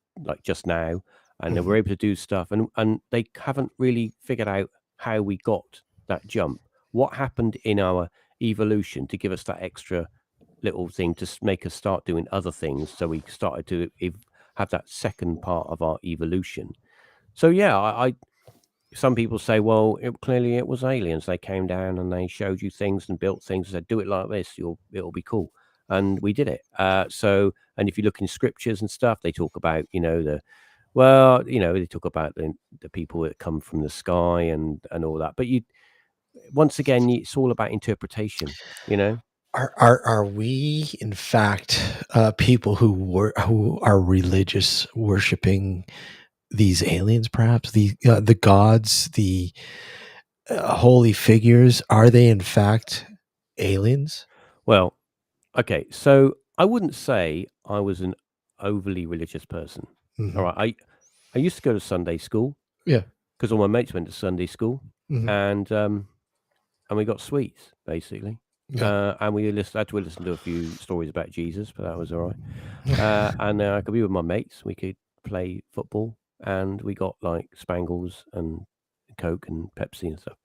S4: now. And then we're able to do stuff and they haven't really figured out how we got that jump. What happened in our evolution to give us that extra little thing to make us start doing other things? So we started to have that second part of our evolution. So yeah, some people say, well, clearly it was aliens. They came down and they showed you things and built things and said, do it like this, it'll be cool. And we did it. And if you look in scriptures and stuff, they talk about, they talk about the people that come from the sky and all that. But once again, it's all about interpretation,
S2: Are we in fact people who are religious, worshiping these aliens? Perhaps the gods, the holy figures. Are they in fact aliens?
S4: Well, okay. So I wouldn't say I was an overly religious person. All right. I used to go to Sunday school.
S2: Yeah.
S4: Because all my mates went to Sunday school, and we got sweets basically. And we had to listen to a few stories about Jesus, but that was all right. And I could be with my mates. We could play football, and we got like Spangles and Coke and Pepsi and stuff.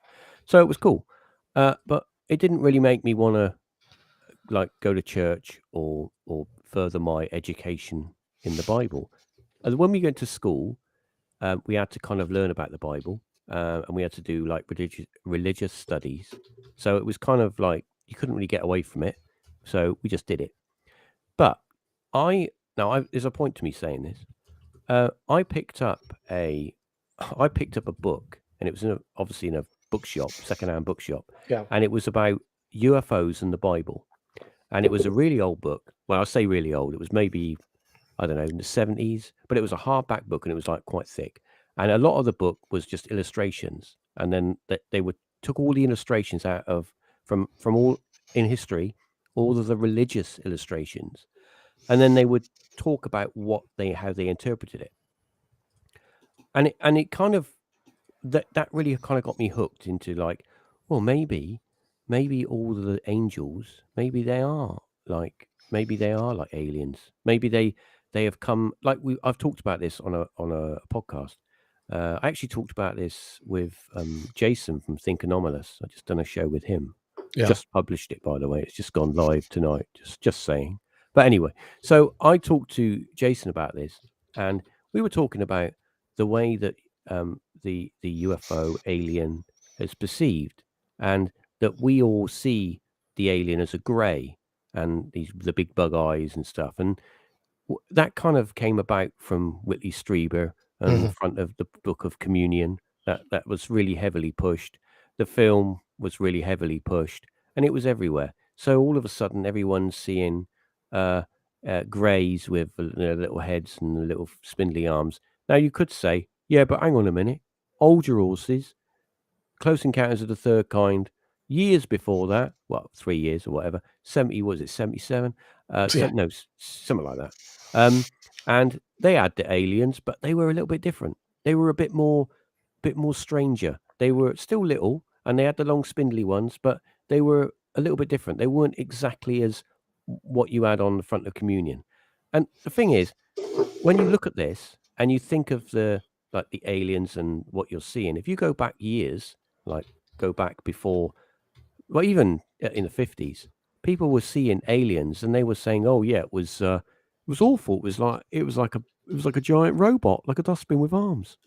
S4: So it was cool, but it didn't really make me want to like go to church or further my education in the Bible. And when we went to school, we had to kind of learn about the Bible, and we had to do like religious studies. So it was kind of like you couldn't really get away from it. So we just did it. But there's a point to me saying this. I picked up a book, and it was obviously in a bookshop, secondhand bookshop,
S2: Yeah.
S4: and it was about UFOs and the Bible, and it was a really old book. Well, I say really old. It was maybe, I don't know, in the 70s, but it was a hardback book, and it was like quite thick. And a lot of the book was just illustrations, and then they would took all the illustrations out of from all in history, all of the religious illustrations, and then they would talk about how they interpreted it. And it kind of that really kind of got me hooked into like, well, maybe all of the angels, maybe they are like aliens. Maybe they have come, like I've talked about this on a podcast. I actually talked about this with Jason from Think Anomalous. I just done a show with him.
S2: Yeah.
S4: Just published it, by the way. It's just gone live tonight. Just saying. But anyway, so I talked to Jason about this, and we were talking about the way that the UFO alien is perceived, and that we all see the alien as a grey and the big bug eyes and stuff, and that kind of came about from Whitley Strieber and
S2: Mhm.
S4: front of the Book of Communion. That was really heavily pushed. The film was really heavily pushed, and it was everywhere. So all of a sudden, everyone's seeing greys with their little heads and the little spindly arms. Now you could say, yeah, but hang on a minute, hold your horses. Close Encounters of the Third Kind. Years before that, well, 3 years or whatever, 77?
S2: Yeah.
S4: No, something like that. And they had the aliens, but they were a little bit different. They were a bit more stranger. They were still little, and they had the long spindly ones, but they were a little bit different. They weren't exactly as what you had on the front of Communion. And the thing is, when you look at this and you think of the aliens and what you're seeing, if you go back years, like go back before, well, even in the 50s, people were seeing aliens and they were saying, "Oh yeah, it was awful. It was like a giant robot, like a dustbin with arms."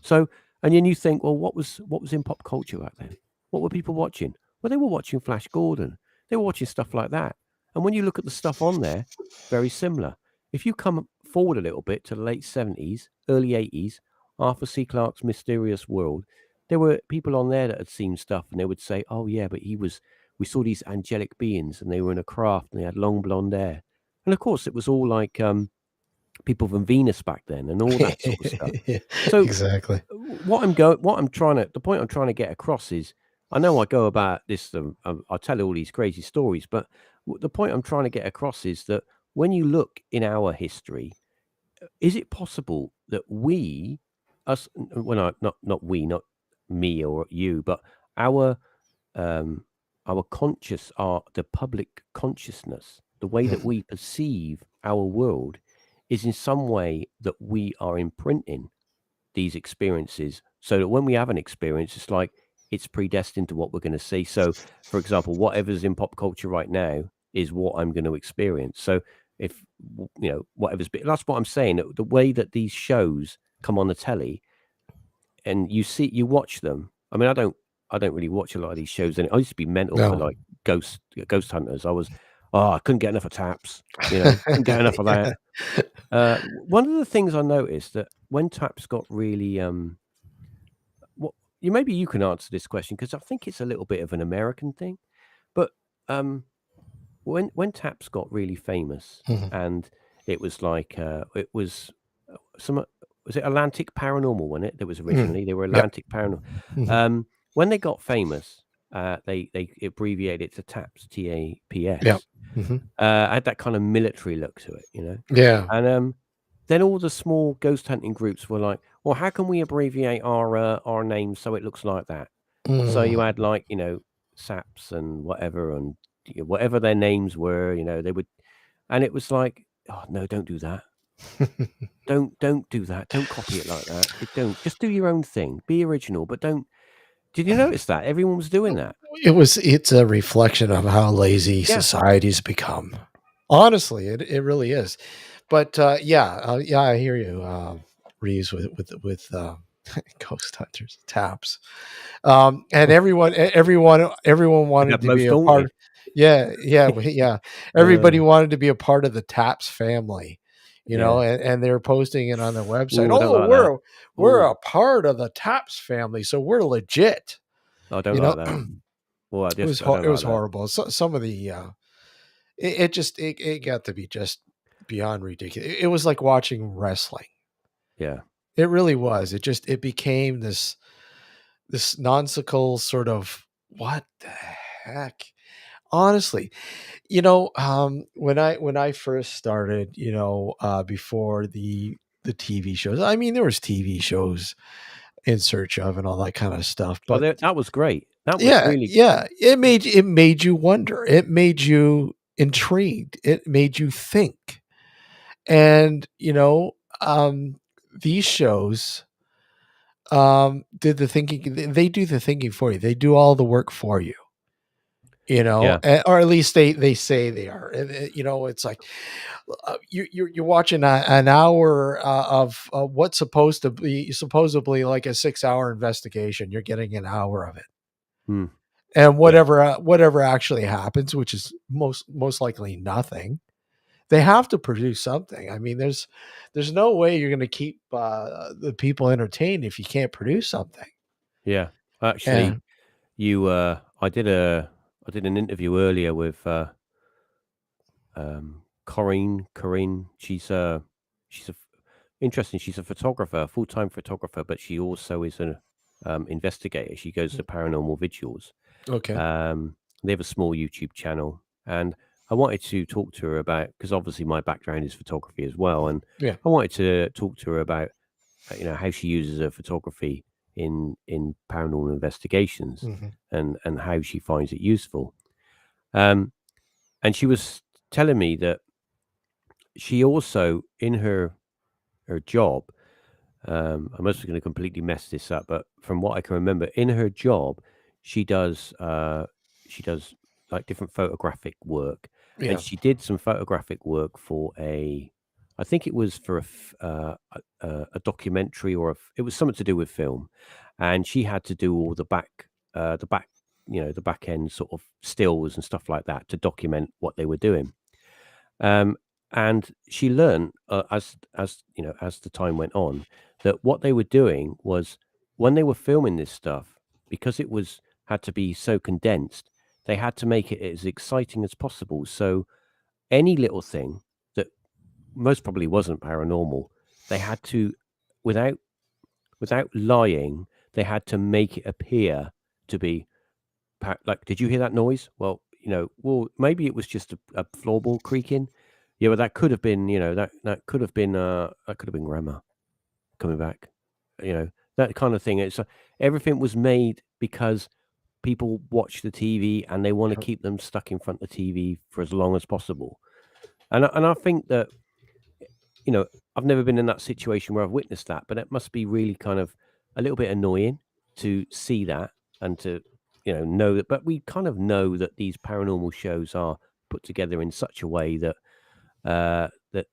S4: So, and then you think, well, what was in pop culture back then? What were people watching? Well, they were watching Flash Gordon. They were watching stuff like that. And when you look at the stuff on there, very similar. If you come forward a little bit to the late 70s, early 80s, Arthur C. Clarke's Mysterious World, there were people on there that had seen stuff, and they would say, "Oh yeah, but we saw these angelic beings, and they were in a craft, and they had long blonde hair." And of course, it was all like people from Venus back then, and all that sort of stuff. So
S2: Exactly.
S4: the point I'm trying to get across is, I know I go about this, I tell all these crazy stories, but the point I'm trying to get across is that when you look in our history, is it possible that not we, not me or you, but our the public consciousness, the way that we perceive our world, is in some way that we are imprinting these experiences, so that when we have an experience, it's like it's predestined to what we're going to see. So, for example, whatever's in pop culture right now is what I'm going to experience. So if whatever's that's what I'm saying. The way that these shows come on the telly, and you watch them. I mean, I don't really watch a lot of these shows, and I used to be mental for like ghost hunters. I couldn't get enough of Taps. Couldn't get enough of that. One of the things I noticed, that when Taps got really maybe you can answer this question, because I think it's a little bit of an American thing, but when Taps got really famous, and it was like it was was it Atlantic Paranormal, wasn't it? That was originally they were Atlantic Paranormal. When they got famous, they abbreviated it to TAPS, TAPS. Had that kind of military look to it,
S2: Yeah.
S4: And then all the small ghost hunting groups were like, well, how can we abbreviate our names so it looks like that? So you had like, SAPs and whatever, and whatever their names were, they would, and it was like, oh no, don't do that. Don't do that. Don't copy it like that. Don't, just do your own thing. Be original, but don't. Did you notice that everyone was doing that?
S2: It's a reflection of how lazy society's become. Honestly, it really is. But I hear you, Reeves, with ghost hunters, Taps, and everyone wanted to be a part. Yeah. Everybody wanted to be a part of the Taps family. you know, and they're posting it on their website.
S4: Ooh, I don't
S2: Oh,
S4: like
S2: we're
S4: that.
S2: a part of the Taps family, so we're legit.
S4: I don't
S2: You
S4: like
S2: know,
S4: that. Well,
S2: it was
S4: I don't like that.
S2: horrible. So, some of the it got to be just beyond ridiculous. It was like watching wrestling.
S4: Yeah.
S2: It really was. It became this nonsensical sort of, what the heck? Honestly, you know, when I first started, you know, before the TV shows, I mean, there was TV shows In Search of and all that kind of stuff,
S4: Oh,
S2: but
S4: that was great. That was
S2: yeah,
S4: really
S2: yeah, it made you wonder. It made you intrigued. It made you think. And, you know, these shows did the thinking. They do the thinking for you. They do all the work for you. You know,
S4: Yeah.
S2: or at least they say they are. And, you know, it's like you're watching an hour of what's supposed to be supposedly like a 6-hour investigation. You're getting an hour of it,
S4: Hmm.
S2: and whatever actually happens, which is most likely nothing. They have to produce something. I mean, there's no way you're going to keep the people entertained if you can't produce something.
S4: Yeah.
S2: Yeah.
S4: Actually, I did an interview earlier with Corinne. She's interesting. She's a photographer, a full-time photographer, but she also is an investigator. She goes to paranormal vigils.
S2: Okay.
S4: They have a small YouTube channel, and I wanted to talk to her about, because obviously my background is photography as well, and
S2: Yeah.
S4: I wanted to talk to her about how she uses her photography in paranormal investigations,
S2: Mhm.
S4: and how she finds it useful. And she was telling me that she also, in her job, I must be going to completely mess this up, but from what I can remember, in her job, she does like different photographic work,
S2: Yeah.
S4: and she did some photographic work for I think it was for a documentary, or it was something to do with film, and she had to do all the back, the back end sort of stills and stuff like that to document what they were doing. And she learned, as as the time went on, that what they were doing was, when they were filming this stuff, because it was had to be so condensed, they had to make it as exciting as possible. So any little thing that most probably wasn't paranormal, they had to, without lying, they had to make it appear to be like, did you hear that noise? Well, maybe it was just a floorboard creaking. Yeah, but that could have been, that could have been grandma coming back. That kind of thing. It's everything was made because people watch the TV and they want to keep them stuck in front of the TV for as long as possible. And I think that, I've never been in that situation where I've witnessed that, but it must be really kind of a little bit annoying to see that, and to know that. But we kind of know that these paranormal shows are put together in such a way that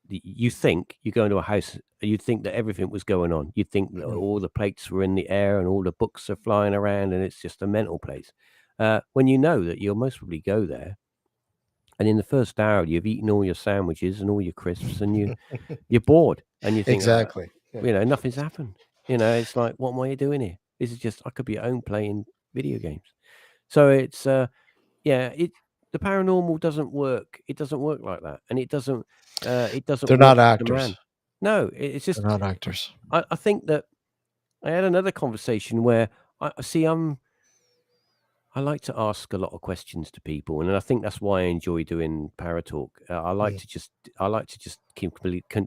S4: you think you go into a house, you'd think that everything was going on. You'd think that all the plates were in the air and all the books are flying around, and it's just a mental place. When you know that you'll most probably go there, and in the first hour you've eaten all your sandwiches and all your crisps, and you're bored, and you think,
S2: Exactly. Yeah.
S4: nothing's happened. It's like, what am I doing here? This is just, I could be at home playing video games. So it's the paranormal doesn't work. It doesn't work like that, and it doesn't
S2: They're
S4: work
S2: not
S4: for
S2: actors.
S4: demand. No, it's just,
S2: They're not actors.
S4: I think that I had another conversation where I like to ask a lot of questions to people, and I think that's why I enjoy doing ParaTalk. I like to just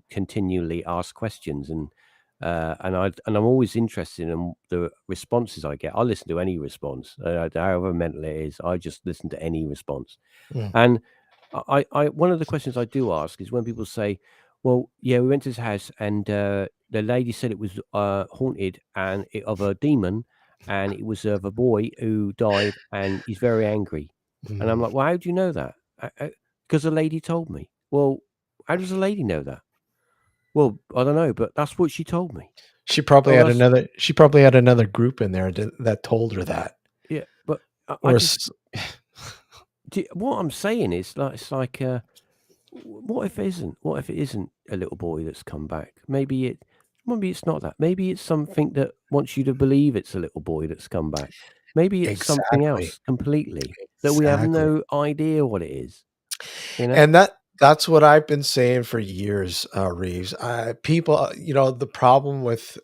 S4: continually ask questions, and I'm always interested in the responses I get. I listen to any response, however mental it is. I just listen to any response. And I one of the questions I do ask is when people say, "Well, yeah, we went to this house, and the lady said it was haunted and of a demon." And it was of a boy who died, and he's very angry. And I'm like, well, how do you know that? Because the lady told me. Well, how does the lady know that? Well, I don't know, but that's what she told me.
S2: She probably had another. She probably had another group in there that told her that.
S4: Yeah, but
S2: Or
S4: what I'm saying is, like, it's like, what if it isn't? What if it isn't a little boy that's come back? Maybe it's not that. Maybe it's something that wants you to believe it's a little boy that's come back. Maybe it's something
S2: Exactly.
S4: else completely that we have
S2: Exactly.
S4: no idea what it is. You know?
S2: And that's what I've been saying for years, Reeves. People, the problem with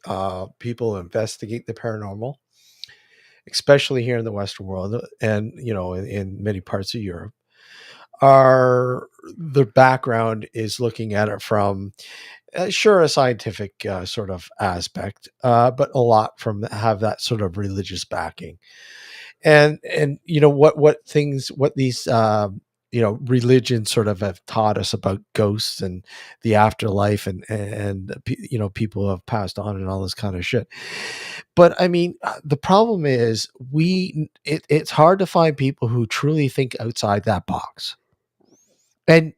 S2: people who investigate the paranormal, especially here in the Western world, and in many parts of Europe, are the background is looking at it from sure a scientific sort of aspect, but a lot from have that sort of religious backing. And what these religions sort of have taught us about ghosts and the afterlife and people who have passed on and all this kind of shit. But I mean, the problem is it's hard to find people who truly think outside that box. And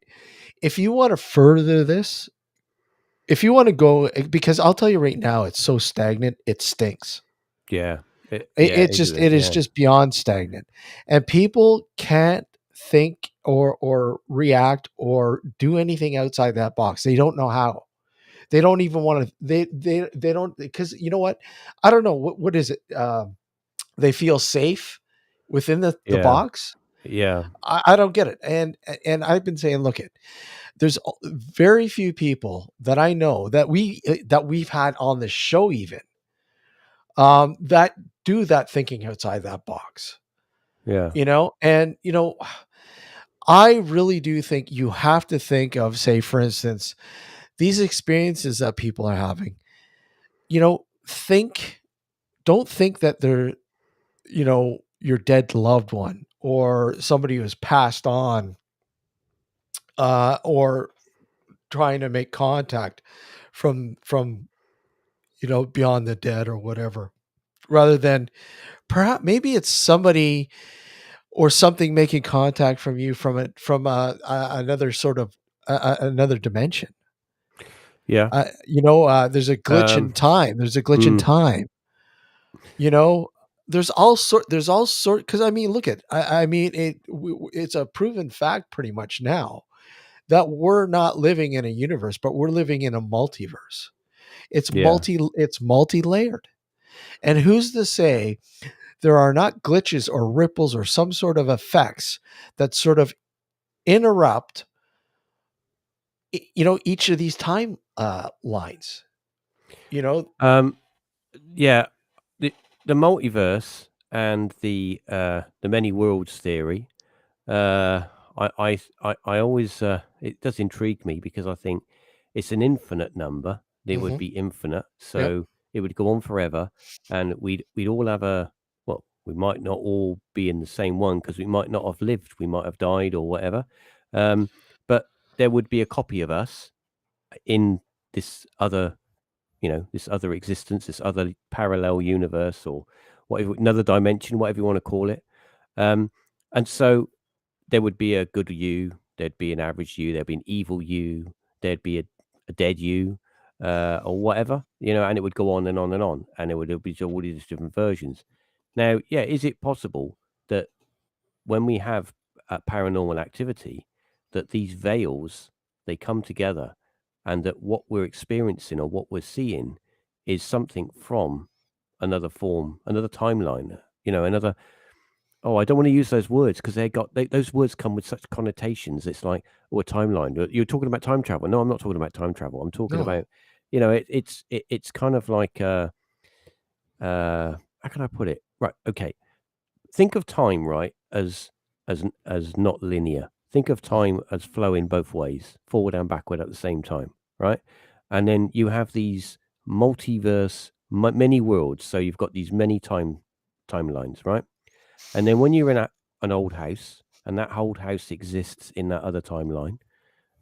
S2: if you want to further this, if you want to go, because I'll tell you right now, it's so stagnant, it stinks.
S4: Yeah.
S2: It is just beyond stagnant, and people can't think or react or do anything outside that box. They don't know how. They don't even want to. They don't, because you know what? I don't know what is it. They feel safe within the box.
S4: Yeah.
S2: I don't get it. And I've been saying, look, there's very few people that I know that we've had on the show even that do that thinking outside that box.
S4: Yeah.
S2: And I really do think you have to think of, say, for instance, these experiences that people are having. Don't think that they're, your dead loved one or somebody who's passed on, or trying to make contact from beyond the dead or whatever, rather than perhaps maybe it's somebody or something making contact from you from another sort of another dimension.
S4: Yeah.
S2: There's a glitch in time. There's a glitch in time. There's all sort. Because I mean, look at. I mean, it's a proven fact pretty much now that we're not living in a universe, but we're living in a multiverse. It's multi-layered. And who's to say there are not glitches or ripples or some sort of effects that sort of interrupt, each of these time lines?
S4: Yeah, the multiverse and the many worlds theory. I always it does intrigue me because I think it's an infinite number. It would be infinite, so it would go on forever, and we'd all have we might not all be in the same one because we might not have lived, we might have died or whatever, but there would be a copy of us in this other, this other existence, this other parallel universe, or whatever, another dimension, whatever you want to call it. And so there would be a good you, there'd be an average you, there'd be an evil you, there'd be a dead you, or whatever, and it would go on and on and on, and it would be all these different versions. Now, is it possible that when we have paranormal activity, that these veils, they come together, and that what we're experiencing or what we're seeing is something from another form, another timeline, another. Oh, I don't want to use those words because those words come with such connotations. It's like, a timeline. You're talking about time travel. No, I'm not talking about time travel. I'm talking about, it's kind of like, how can I put it? Right. Okay. Think of time, right, as not linear. Think of time as flowing both ways, forward and backward at the same time, right? And then you have these multiverse, many worlds. So you've got these many timelines, right? And then when you're in an old house, and that old house exists in that other timeline,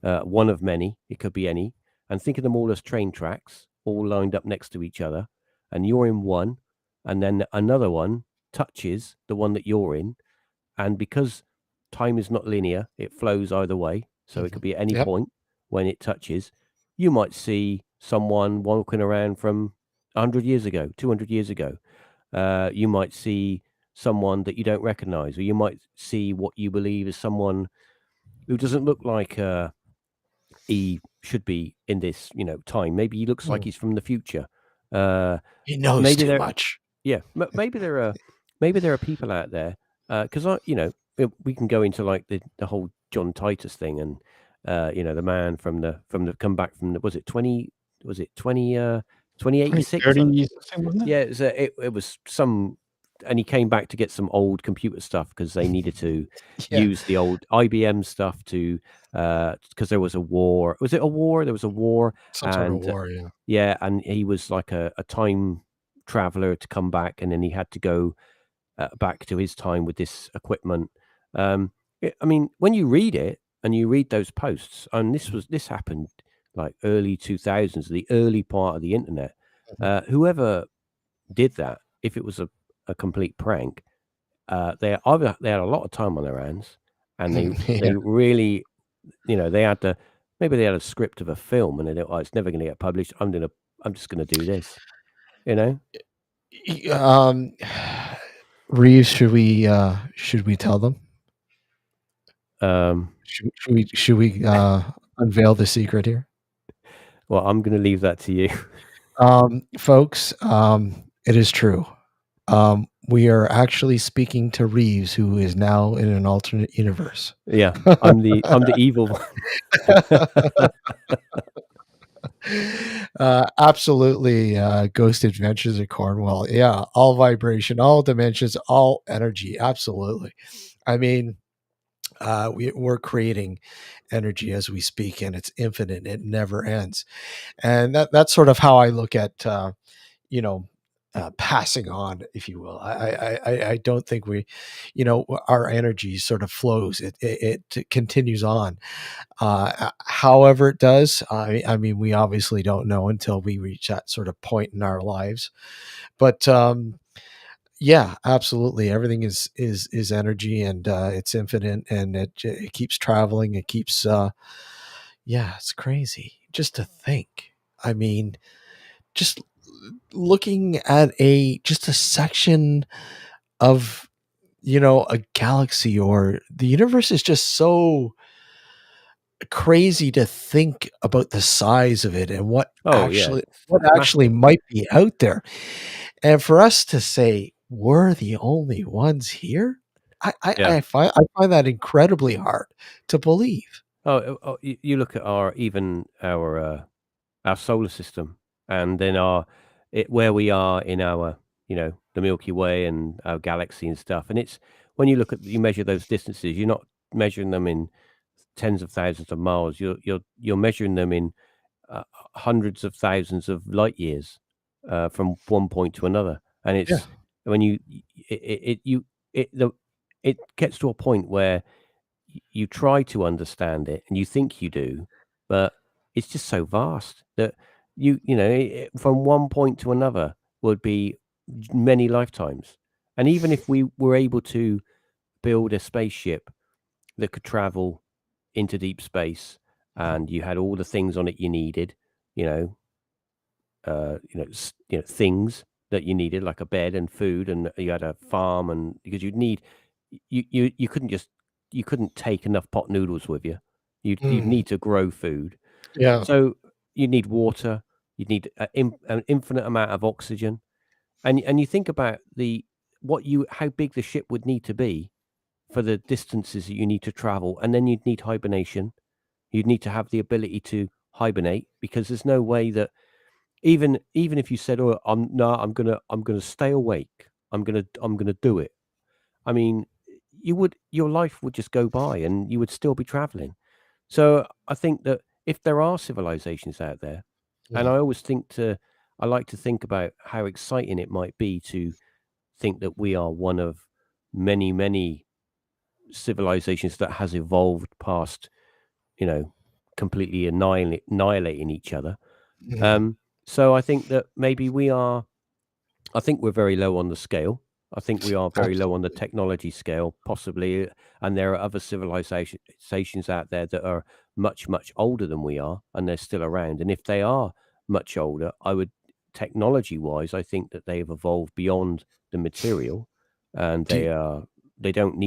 S4: one of many, it could be any, and think of them all as train tracks, all lined up next to each other, and you're in one, and then another one touches the one that you're in, and because time is not linear, it flows either way, so it could be at any point when it touches. You might see someone walking around from 100 years ago, 200 years ago. You might see someone that you don't recognize, or you might see what you believe is someone who doesn't look like he should be in this, time. Maybe he looks like he's from the future.
S2: He knows
S4: Maybe
S2: too much.
S4: yeah, maybe there are people out there, because we can go into like the whole John Titus thing, and the man from the comeback from the, was it 2086?
S3: 30 something, wasn't it?
S4: Yeah, it was some, and he came back to get some old computer stuff because they needed to use the old IBM stuff to, because there was a war. Was it a war? There was a war.
S2: Some sort of war, yeah.
S4: Yeah, and he was like a time traveler to come back, and then he had to go back to his time with this equipment. I mean, when you read it and you read those posts, and this happened like early 2000s, the early part of the internet. Whoever did that, if it was a complete prank, they had a lot of time on their hands, and they really, they had to, maybe they had a script of a film, and they thought, oh, it's never going to get published. I'm just going to do this,
S2: Reeves, should we tell them? Should we unveil the secret here?
S4: Well, I'm going to leave that to you.
S2: Folks, it is true. We are actually speaking to Reeves, who is now in an alternate universe.
S4: Yeah, I'm the evil one.
S2: Absolutely. Ghost Adventures of Cornwall. Yeah, all vibration, all dimensions, all energy. Absolutely. I mean, we're creating energy as we speak, and it's infinite. It never ends. And that's sort of how I look at, passing on, if you will. I don't think our energy sort of flows. It continues on. However it does, I mean, we obviously don't know until we reach that sort of point in our lives. But yeah, absolutely. Everything is energy, and it's infinite, and it keeps traveling. It keeps, it's crazy just to think. I mean, just looking at just a section of, a galaxy or the universe is just so crazy to think about the size of it and what actually might be out there. And for us to say we're the only ones here, I find that incredibly hard to believe.
S4: Oh, you look at our solar system, and then where we are in our, the Milky Way and our galaxy and stuff. And it's, when you measure those distances, you're not measuring them in tens of thousands of miles. You're measuring them in hundreds of thousands of light years from one point to another. And it's when it gets to a point where you try to understand it, and you think you do, but it's just so vast that from one point to another would be many lifetimes. And even if we were able to build a spaceship that could travel into deep space, and you had all the things on it you needed, things that you needed, like a bed and food, and you had a farm, and because you couldn't take enough pot noodles with you. You'd need to grow food.
S2: Yeah.
S4: So you need water. You need an infinite amount of oxygen, and you think about how big the ship would need to be for the distances that you need to travel, and then you'd need hibernation. You'd need to have the ability to hibernate, because there's no way that even if you said, "Oh, I'm gonna stay awake. I'm gonna do it." I mean, your life would just go by, and you would still be traveling. So I think that if there are civilizations out there, and I like to think about how exciting it might be to think that we are one of many, many civilizations that has evolved past, completely annihilating each other. So I think that maybe we're very low on the scale. I think we are very low on the technology scale, possibly, and there are other civilizations out there that are much, much older than we are, and they're still around. And if they are much older, technology-wise, I think that they have evolved beyond the material, and they don't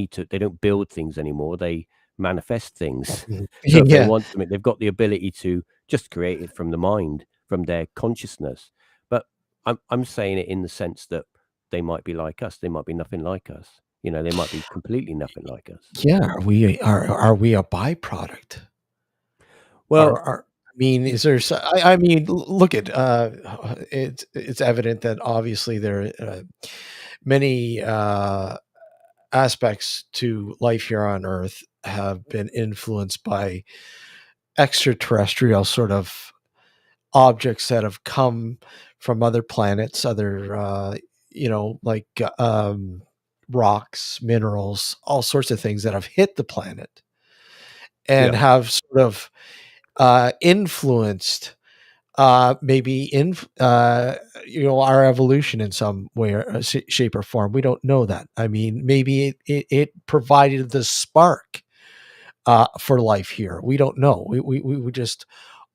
S4: build things anymore. They manifest things.
S2: Mhm.
S4: So if they
S2: Yeah.
S4: want something, they've got the ability to just create it from the mind, from their consciousness. But I'm saying it in the sense that they might be like us. They might be nothing like us. You know, they might be completely nothing like us.
S2: Yeah. Are we a byproduct?
S4: Well,
S2: I mean, is there? I mean, look at it's evident that obviously there are many aspects to life here on Earth have been influenced by extraterrestrial sort of objects that have come from other planets, other like rocks, minerals, all sorts of things that have hit the planet and
S4: yeah.
S2: have sort of influenced maybe in our evolution in some way or shape or form. We don't know that. I mean, maybe it provided the spark for life here. We don't know. We just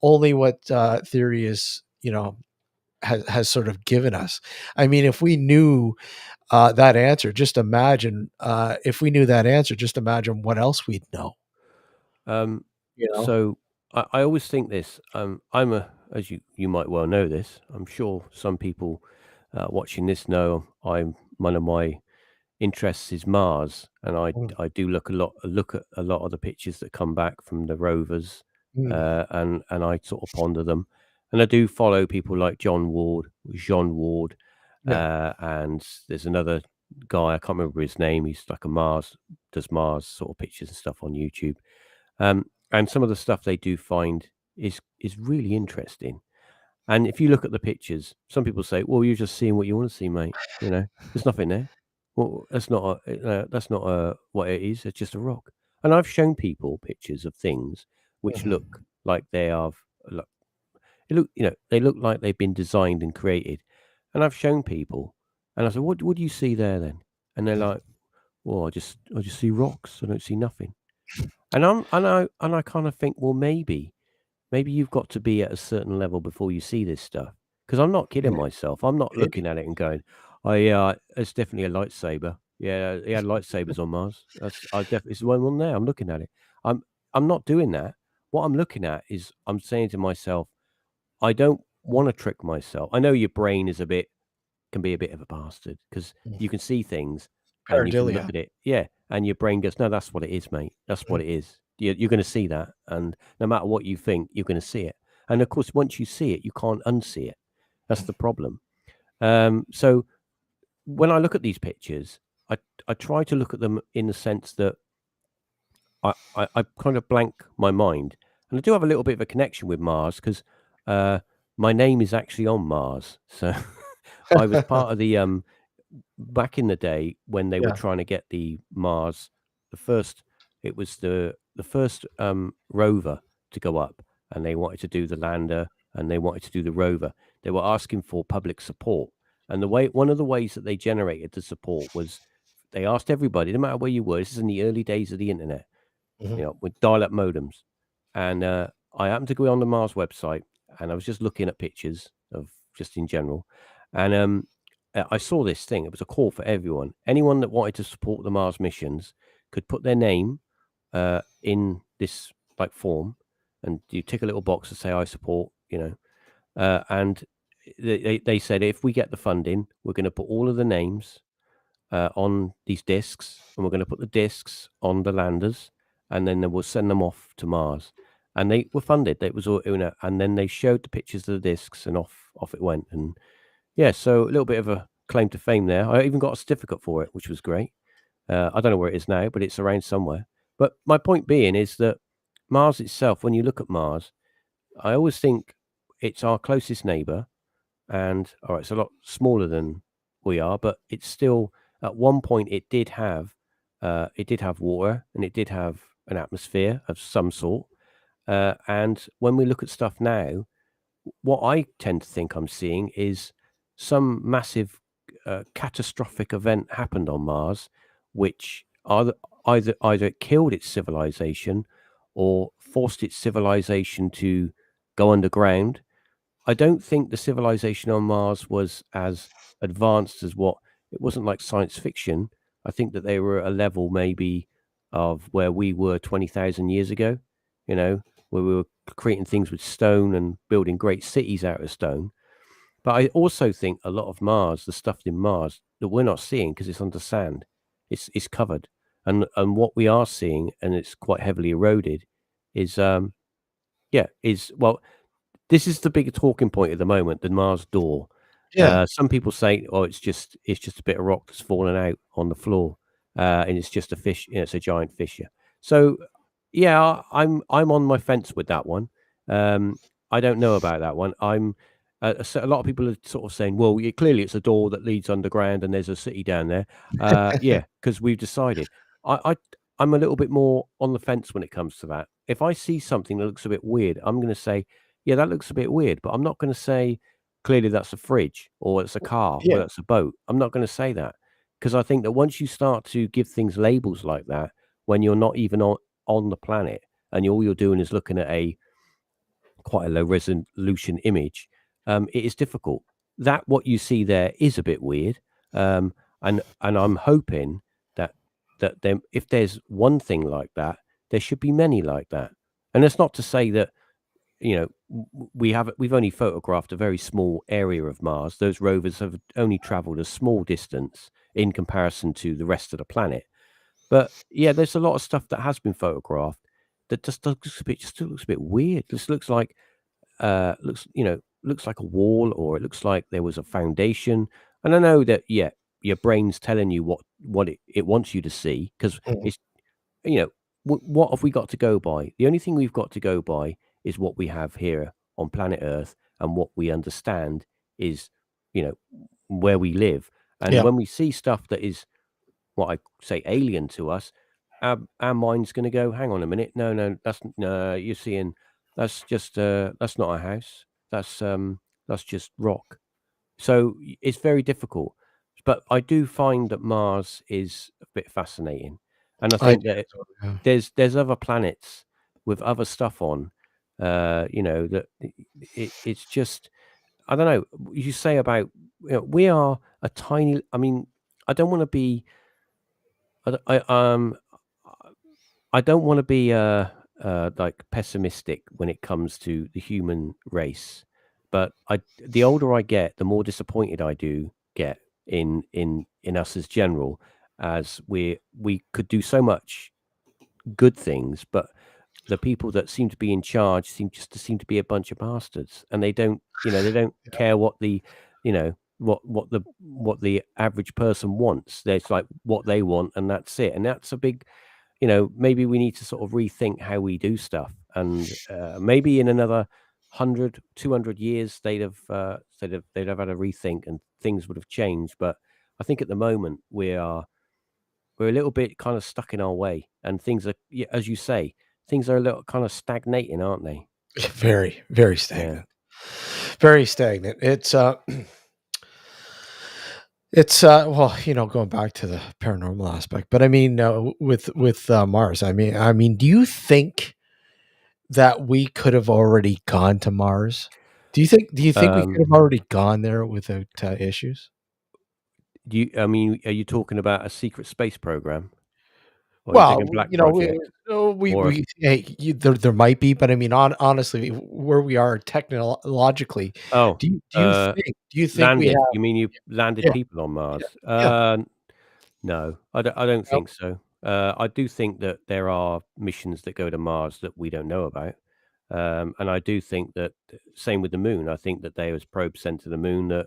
S2: only what theory is has sort of given us. I mean, if we knew that answer, just imagine if we knew that answer, just imagine what else we'd know.
S4: Um,
S2: You know.
S4: so I always think this. As you might well know this. I'm sure some people watching this know. One of my interests is Mars, and
S2: Mm,
S4: I do look at a lot of the pictures that come back from the rovers,
S2: mm,
S4: and I sort of ponder them, and I do follow people like John Ward,
S2: yeah.
S4: and there's another guy, I can't remember his name. He's like does Mars sort of pictures and stuff on YouTube. And some of the stuff they do find is really interesting. And if you look at the pictures, some people say, "Well, you're just seeing what you want to see, mate. You know, there's nothing there." Well, that's not what it is. It's just a rock. And I've shown people pictures of things which
S2: Mhm.
S4: look like look, they look like they've been designed and created. And I've shown people, and I said, "What do you see there then?" And they're like, "Well, I just see rocks. I don't see nothing." And I kind of think, well, maybe you've got to be at a certain level before you see this stuff. Because I'm not kidding
S2: Yeah,
S4: myself. I'm not
S2: maybe.
S4: looking at it and going, "Oh yeah, it's definitely a lightsaber. Yeah, he had lightsabers on Mars. It's the one there. I'm looking at it. I'm not doing that. What I'm looking at is I'm saying to myself, I don't want to trick myself. I know your brain can be a bit of a bastard because
S2: Mm.
S4: you can see things and you can look
S2: Pareidolia.
S4: at it, yeah, and your brain goes, "No, that's what it is, mate. That's
S2: Mm,
S4: what it is. You're going to see that, and no matter what you think, you're going to see it. And of course, once you see it, you can't unsee it. That's
S2: mm,
S4: the problem. So when I look at these pictures, I try to look at them in the sense that I kind of blank my mind, and I do have a little bit of a connection with Mars because my name is actually on Mars, so I was part of the back in the day when they were
S2: yeah.
S4: trying to get the Mars, the first it was the first rover to go up, and they wanted to do the lander and they wanted to do the rover. They were asking for public support, and one of the ways that they generated the support was they asked everybody, no matter where you were. This is in the early days of the internet,
S2: Mhm.
S4: with dial-up modems. And I happened to go on the Mars website, and I was just looking at pictures of just in general, and I saw this thing. It was a call for everyone. Anyone that wanted to support the Mars missions could put their name in this like form, and you tick a little box to say I support. And they said if we get the funding, we're going to put all of the names on these discs, and we're going to put the discs on the landers, and then we'll send them off to Mars. And they were funded. It was all, and then they showed the pictures of the discs, and off it went. And yeah, so a little bit of a claim to fame there. I even got a certificate for it, which was great. I don't know where it is now, but it's around somewhere. But my point being is that Mars itself, when you look at Mars, I always think it's our closest neighbor, and all right, it's a lot smaller than we are, but it's still at one point it did have water and it did have an atmosphere of some sort. And when we look at stuff now, what I tend to think I'm seeing is some massive catastrophic event happened on Mars, which either it killed its civilization or forced its civilization to go underground. I don't think the civilization on Mars was as advanced as what it wasn't like science fiction. I think that they were at a level maybe of where we were 20,000 years ago, where we were creating things with stone and building great cities out of stone. But I also think a lot of Mars, the stuff in Mars that we're not seeing because it's under sand, it's covered, and what we are seeing, and it's quite heavily eroded, is well, this is the big talking point at the moment, the Mars door.
S2: Yeah.
S4: Some people say, "Oh, it's just a bit of rock that's fallen out on the floor, and it's just a fish. It's a giant fissure." So, yeah, I'm on my fence with that one. I don't know about that one. So a lot of people are sort of saying, "Well, clearly it's a door that leads underground, and there's a city down there." Yeah, because we've decided. I I'm a little bit more on the fence when it comes to that. If I see something that looks a bit weird, I'm going to say, yeah, that looks a bit weird, but I'm not going to say clearly that's a fridge or it's a car or
S2: Yeah.
S4: that's a boat. I'm not going to say that because I think that once you start to give things labels like that, when you're not even on the planet and all you're doing is looking at quite a low resolution image, it is difficult. That what you see there is a bit weird, and I'm hoping that if there's one thing like that, there should be many like that. And that's not to say that we've only photographed a very small area of Mars. Those rovers have only traveled a small distance in comparison to the rest of the planet. But yeah, there's a lot of stuff that has been photographed that just still looks a bit weird. This looks like looks like a wall, or it looks like there was a foundation. And I know that your brain's telling you what it wants you to see because
S2: Mhm.
S4: it's what have we got to go by? The only thing we've got to go by is what we have here on planet Earth, and what we understand is, you know, where we live. And
S2: Yeah.
S4: when we see stuff that is what I say alien to us, our mind's going to go, hang on a minute, no, that's no, you're seeing that's not a house, that's just rock. So it's very difficult. But I do find that Mars is a bit fascinating, and I
S2: I
S4: think
S2: do
S4: that
S2: as well, yeah.
S4: there's other planets with other stuff on, that it's just I don't know. You say about we are a tiny. I mean, I don't want to be. I don't want to be like pessimistic when it comes to the human race, but the older I get, the more disappointed I do get in us as general, as we could do so much good things, but the people that seem to be in charge seem to be a bunch of bastards, and they don't care what the what the average person wants. There's like what they want, and that's it. And that's a big, maybe we need to sort of rethink how we do stuff, and maybe in another 100, 200 years they'd have had a rethink and things would have changed. But I think at the moment we're a little bit kind of stuck in our way, and things are, as you say, things are a little kind of stagnating, aren't they?
S2: Very, very
S4: Yeah.
S2: stagnant. Very stagnant. It's well, going back to the paranormal aspect, but I mean, with Mars, I mean, do you think that we could have already gone to Mars? Do you think we could
S4: Um,
S2: have already gone there without issues?
S4: I mean, are you talking about a secret space program, or are you
S2: Well,
S4: taking Black
S2: we
S4: Project, or
S2: there might be, but I mean, honestly, where we are technologically,
S4: oh,
S2: do you think we
S4: landed?
S2: have?
S4: You mean you landed
S2: Yeah,
S4: people on
S2: yeah,
S4: Mars?
S2: yeah.
S4: No, I don't
S2: No,
S4: think so. I do think that there are missions that go to Mars that we don't know about. And I do think that same with the moon. I think that there was probes sent to the moon that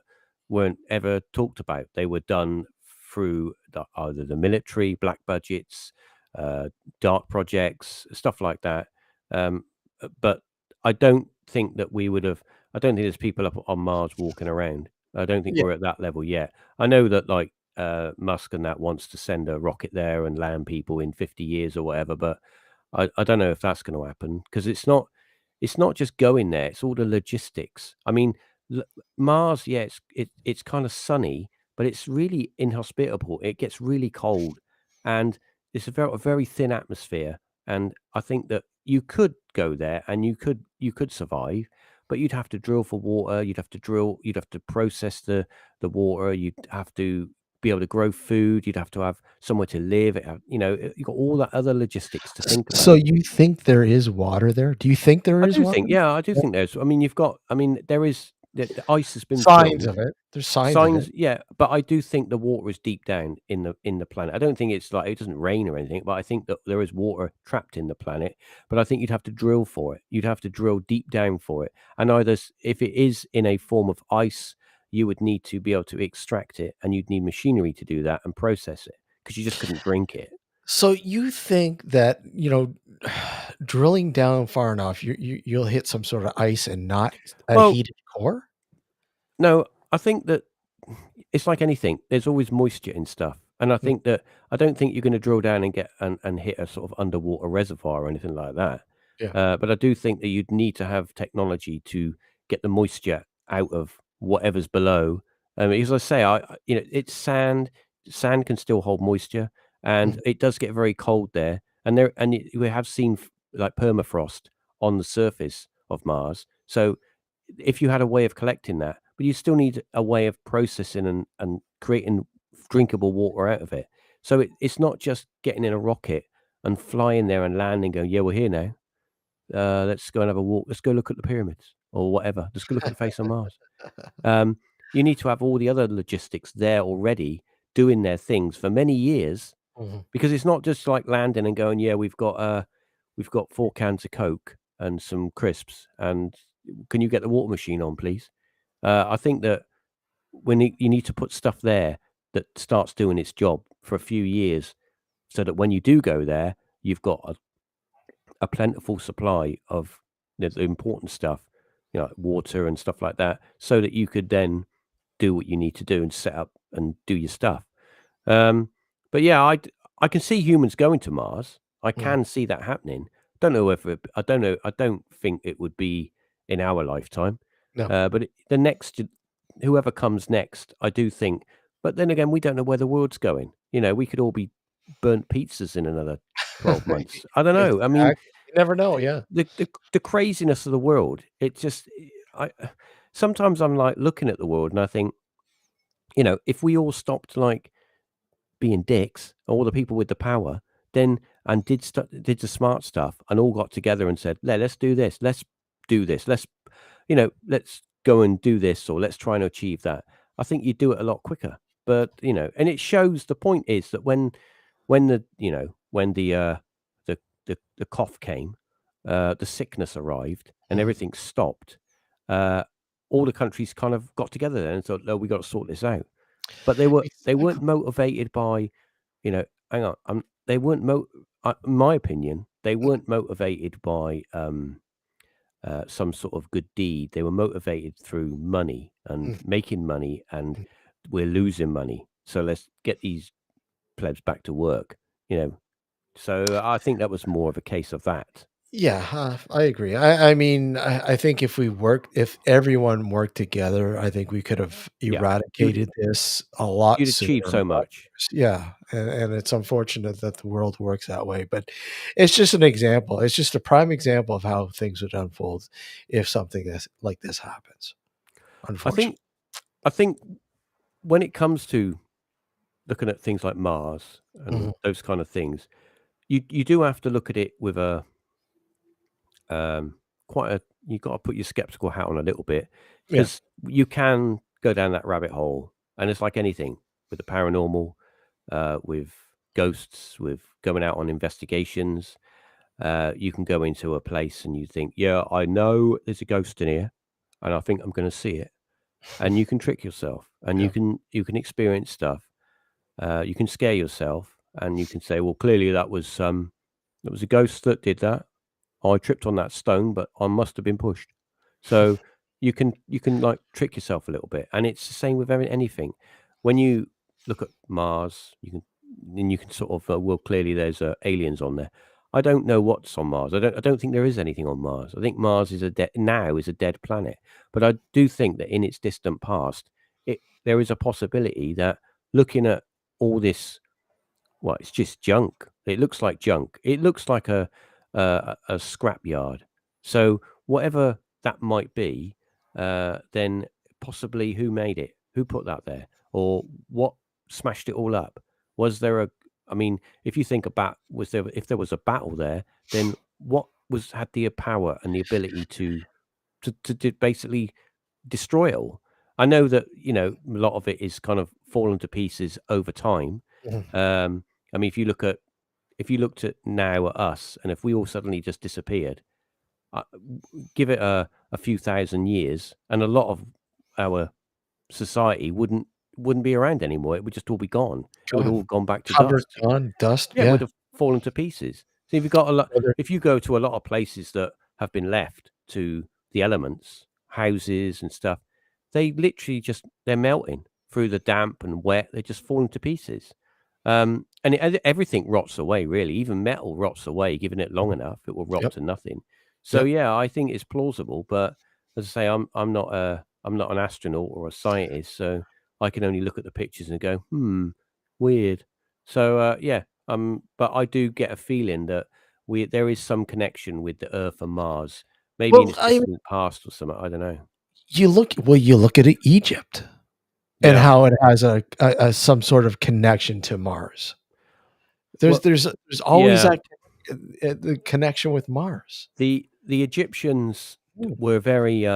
S4: weren't ever talked about. They were done through either the military, black budgets, uh, dark projects, stuff like that. But I don't think that we would have. I don't think there's people up on Mars walking around. I don't think
S2: yeah,
S4: we're at that level yet. I know that like Musk and that wants to send a rocket there and land people in 50 years or whatever, but I don't know if that's going to happen because it's not just going there; it's all the logistics. I mean, l- Mars, yeah, it's kind of sunny, but it's really inhospitable. It gets really cold, and it's a very thin atmosphere. And I think that you could go there and you could survive, but you'd have to drill for water. You'd have to process the water. You'd have to be able to grow food. You'd have to have somewhere to live. You've got all that other logistics to think
S2: So
S4: about.
S2: you think there is water there? Do you think there
S4: I
S2: is
S4: do
S2: water?
S4: think, yeah, I do think there's. I mean, there is the ice has been
S2: Signs
S4: filled.
S2: of it. There's signs of it.
S4: Signs, yeah, but I do think the water is deep down in the planet. I don't think it's like it doesn't rain or anything, but I think that there is water trapped in the planet. But I think you'd have to drill for it. You'd have to drill deep down for it. And if it is in a form of ice, you would need to be able to extract it, and you'd need machinery to do that and process it because you just couldn't drink it.
S2: So you think that, drilling down far enough, you'll hit some sort of ice and not a
S4: Well,
S2: heated core?
S4: no, I think that it's like anything. There's always moisture in stuff, and I
S2: Mm,
S4: think that I don't think you're going to drill down and get and hit a sort of underwater reservoir or anything like that.
S2: yeah.
S4: But I do think that you'd need to have technology to get the moisture out of whatever's below. As I say, it's sand. Sand can still hold moisture,
S2: Mhm.
S4: and it does get very cold there. We have seen like permafrost on the surface of Mars. So if you had a way of collecting that, but you still need a way of processing and creating drinkable water out of it. So it's not just getting in a rocket and flying there and landing, going, yeah, we're here now. Let's go and have a walk. Let's go look at the pyramids or whatever. Let's go look at the face of Mars. You need to have all the other logistics there already doing their things for many years,
S2: Mhm.
S4: because it's not just like landing and going, yeah, we've got 4 cans of Coke and some crisps, and can you get the water machine on, please? I think that you need to put stuff there that starts doing its job for a few years, so that when you do go there, you've got a plentiful supply of the important stuff, like water and stuff like that, so that you could then do what you need to do and set up and do your stuff. Um, but yeah, I can see humans going to Mars. I
S2: Mhm.
S4: can see that happening. Don't know if I don't know. I don't think it would be in our lifetime.
S2: No.
S4: But whoever comes next, I do think. But then again, we don't know where the world's going. We could all be burnt pizzas in another 12 months. I don't know. I mean,
S2: Exactly. You never know, yeah.
S4: the craziness of the world. It just, I sometimes I'm like looking at the world and I think, if we all stopped like being dicks, all the people with the power, then and did the smart stuff and all got together and said, let's do this, let's do this, let's go and do this, or let's try and achieve that. I think you'd do it a lot quicker. But and it shows, the point is that when the cough came, the sickness arrived, and
S2: Mhm.
S4: everything stopped. Uh, all the countries kind of got together then and thought, no, we got to sort this out. But they weren't
S2: Exactly.
S4: motivated by, hang on, they weren't in my opinion, they weren't motivated by some sort of good deed. They were motivated through money and
S2: Mhm.
S4: making money, and we're losing money. So let's get these plebs back to work. So I think that was more of a case of that.
S2: Yeah, I agree. I mean, I think if everyone worked together, I think we could have
S4: Yeah, you'd
S2: eradicated this a lot
S4: you'd
S2: sooner.
S4: achieve so much.
S2: Yeah, and it's unfortunate that the world works that way, but it's just an example. It's just a prime example of how things would unfold if something like this happens.
S4: I
S2: Unfortunately.
S4: think I think when it comes to looking at things like Mars and
S2: Mhm.
S4: those kind of things, you do have to look at it with a quite a you've got to put your skeptical hat on a little bit,
S2: Yeah.
S4: because you can go down that rabbit hole, and it's like anything with the paranormal, with ghosts, with going out on investigations. You can go into a place and you think, yeah, I know there's a ghost in here, and I think I'm going to see it, and you can trick yourself, and
S2: Yeah.
S4: you can experience stuff. You can scare yourself, and you can say, well, clearly that was a ghost that did that. I tripped on that stone, but I must have been pushed. So you can like trick yourself a little bit, and it's the same with anything. When you look at Mars, you can sort of well, clearly there's aliens on there. I don't know what's on Mars. I don't think there is anything on Mars. I think Mars is a dead planet. But I do think that in its distant past, there is a possibility that, looking at all this, well, it's just junk. It looks like junk. It looks like a scrap yard. So whatever that might be, then possibly who made it? Who put that there? Or what smashed it all up? Was there I mean, if you think about, if there was a battle there, then what had the power and the ability to basically destroy it all? I know that, a lot of it is kind of fallen to pieces over time. I mean, if you looked at now at us, and if we all suddenly just disappeared, give it a few thousand years, and a lot of our society wouldn't be around anymore. It would just all be gone. It would all gone back to
S2: Covered
S4: dust.
S2: on dust.
S4: Yeah, it
S2: Yeah.
S4: would have fallen to pieces. So if you've got a lot,
S2: Whether-
S4: if you go to a lot of places that have been left to the elements, houses and stuff, they literally they're melting through the damp and wet. They're just falling to pieces. And everything rots away, really. Even metal rots away. Given it long enough, it will rot
S2: Yep.
S4: to nothing. So
S2: Yep.
S4: yeah, I think it's plausible. But as I say, I'm not an astronaut or a scientist, so I can only look at the pictures and go, weird. So yeah, but I do get a feeling that there is some connection with the Earth and Mars, maybe in
S2: Well,
S4: its distant past or something. I don't know.
S2: you look at Egypt and how it has a some sort of connection to Mars. There's always that the connection with Mars.
S4: The Egyptians were very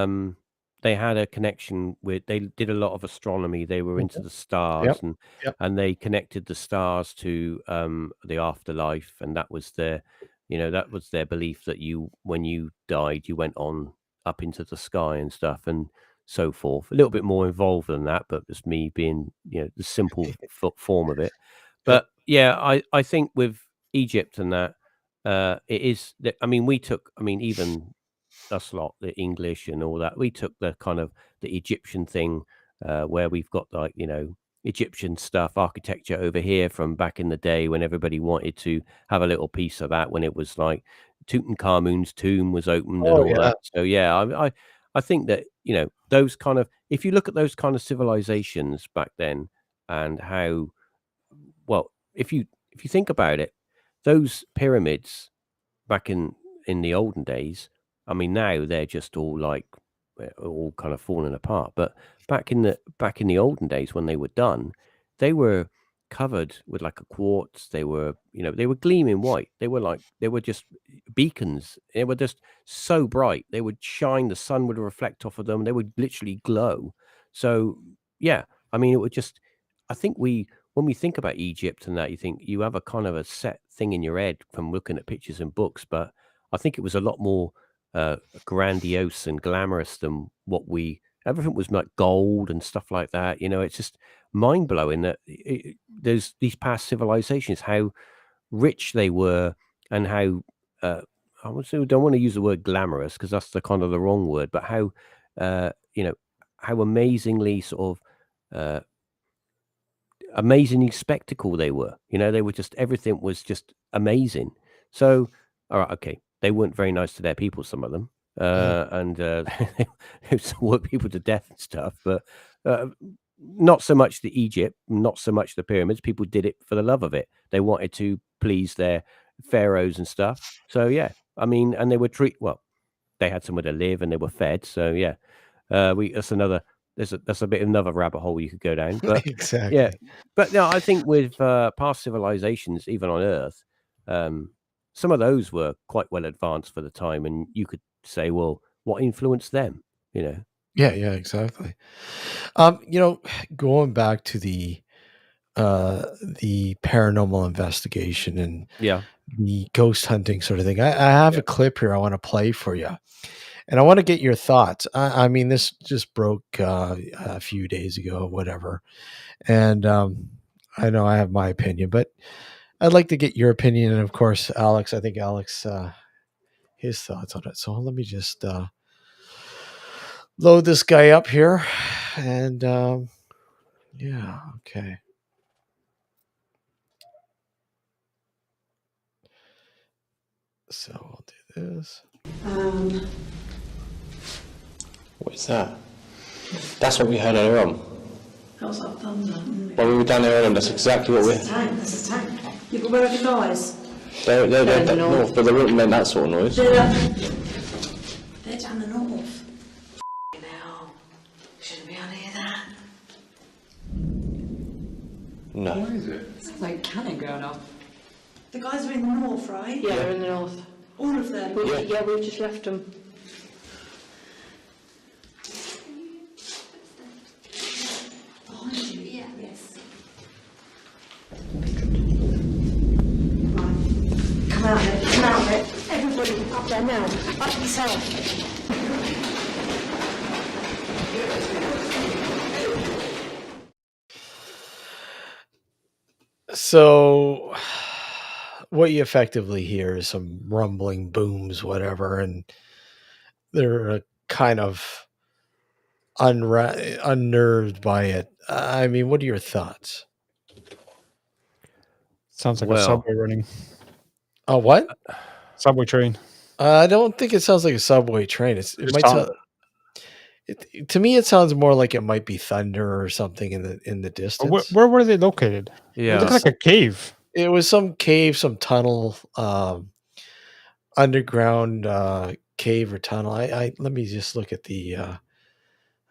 S4: they had a connection with, they did a lot of astronomy. They were into the stars, and they connected the stars to the afterlife, and that was their belief that when you died, you went on up into the sky and stuff and so forth. A little bit more involved than that, but just me being the simple form of it. But yeah, I think with Egypt and that, it is that, I mean, even us lot, the English and all that, we took the kind of the Egyptian thing, where we've got like, Egyptian stuff, architecture over here from back in the day when everybody wanted to have a little piece of that, when it was like Tutankhamun's tomb was opened and all that. So yeah, I think that, those kind of, if you look at those kind of civilizations back then, and how, well, if you think about it, those pyramids back in the olden days, I mean, now they're just all like all kind of falling apart. But back in the olden days when they were done, they were covered with like a quartz. They were, they were gleaming white. They were just beacons. They were just so bright. They would shine. The sun would reflect off of them. They would literally glow. So yeah, I mean, it would just, I think when we think about Egypt and that, you think you have a kind of a set thing in your head from looking at pictures and books, but I think it was a lot more grandiose and glamorous than everything was like gold and stuff like that. It's just mind blowing that there's these past civilizations, how rich they were, and how I don't want to use the word glamorous because that's the kind of the wrong word, but how how amazingly sort of amazingly spectacle they were. They were just, everything was just amazing. So all right, okay, they weren't very nice to their people, some of them, and they used to work people to death and stuff, but not so much the Egypt, not so much the pyramids. People did it for the love of it. They wanted to please their pharaohs and stuff. So yeah, I mean, and they were they had somewhere to live and they were fed. So yeah, that's a bit of another rabbit hole you could go down. But
S2: Exactly.
S4: yeah, but no, I think with past civilizations, even on Earth, some of those were quite well advanced for the time, and you could say, well, what influenced them?
S2: Yeah, exactly. Going back to the paranormal investigation and the ghost hunting sort of thing, I have a clip here I want to play for you, and I want to get your thoughts. I mean, this just broke a few days ago, whatever, and I know I have my opinion, but I'd like to get your opinion, and of course, Alex. I think Alex, his thoughts on it. So let me just load this guy up here, and yeah, okay. So I'll do this.
S5: What is that? That's what we heard earlier on.
S6: That was like thunder.
S5: When we were down there earlier, that's exactly what
S6: That's a tank. Yeah, but where are the guys?
S5: They're north, but they wouldn't make that sort of noise.
S6: They're down the north. Now, shouldn't be able to hear that.
S5: No.
S7: What is it? It's like cannon going off.
S6: The guys are in the north, right?
S8: Yeah, they're in the north.
S6: All of them?
S8: Yeah, we've just left them.
S6: Behind you? Yeah. Yes. Right. Come out of it. Come out of it.
S8: Everybody up there now. Up yourself.
S2: So, what you effectively hear is some rumbling booms, whatever, and they're kind of unnerved by it. I mean, what are your thoughts?
S3: Sounds like a
S4: Well-
S3: subway running.
S2: Oh, what?
S3: Subway train.
S2: I don't think it sounds like a subway train. It
S3: Just
S2: might
S3: sound-
S2: sound. To me, it sounds more like it might be thunder or something in the
S3: Where,
S2: distance.
S3: where were they located? It
S4: Yeah.
S3: looks like a cave.
S2: It was some cave, some tunnel, underground cave or tunnel. I let me just look at the.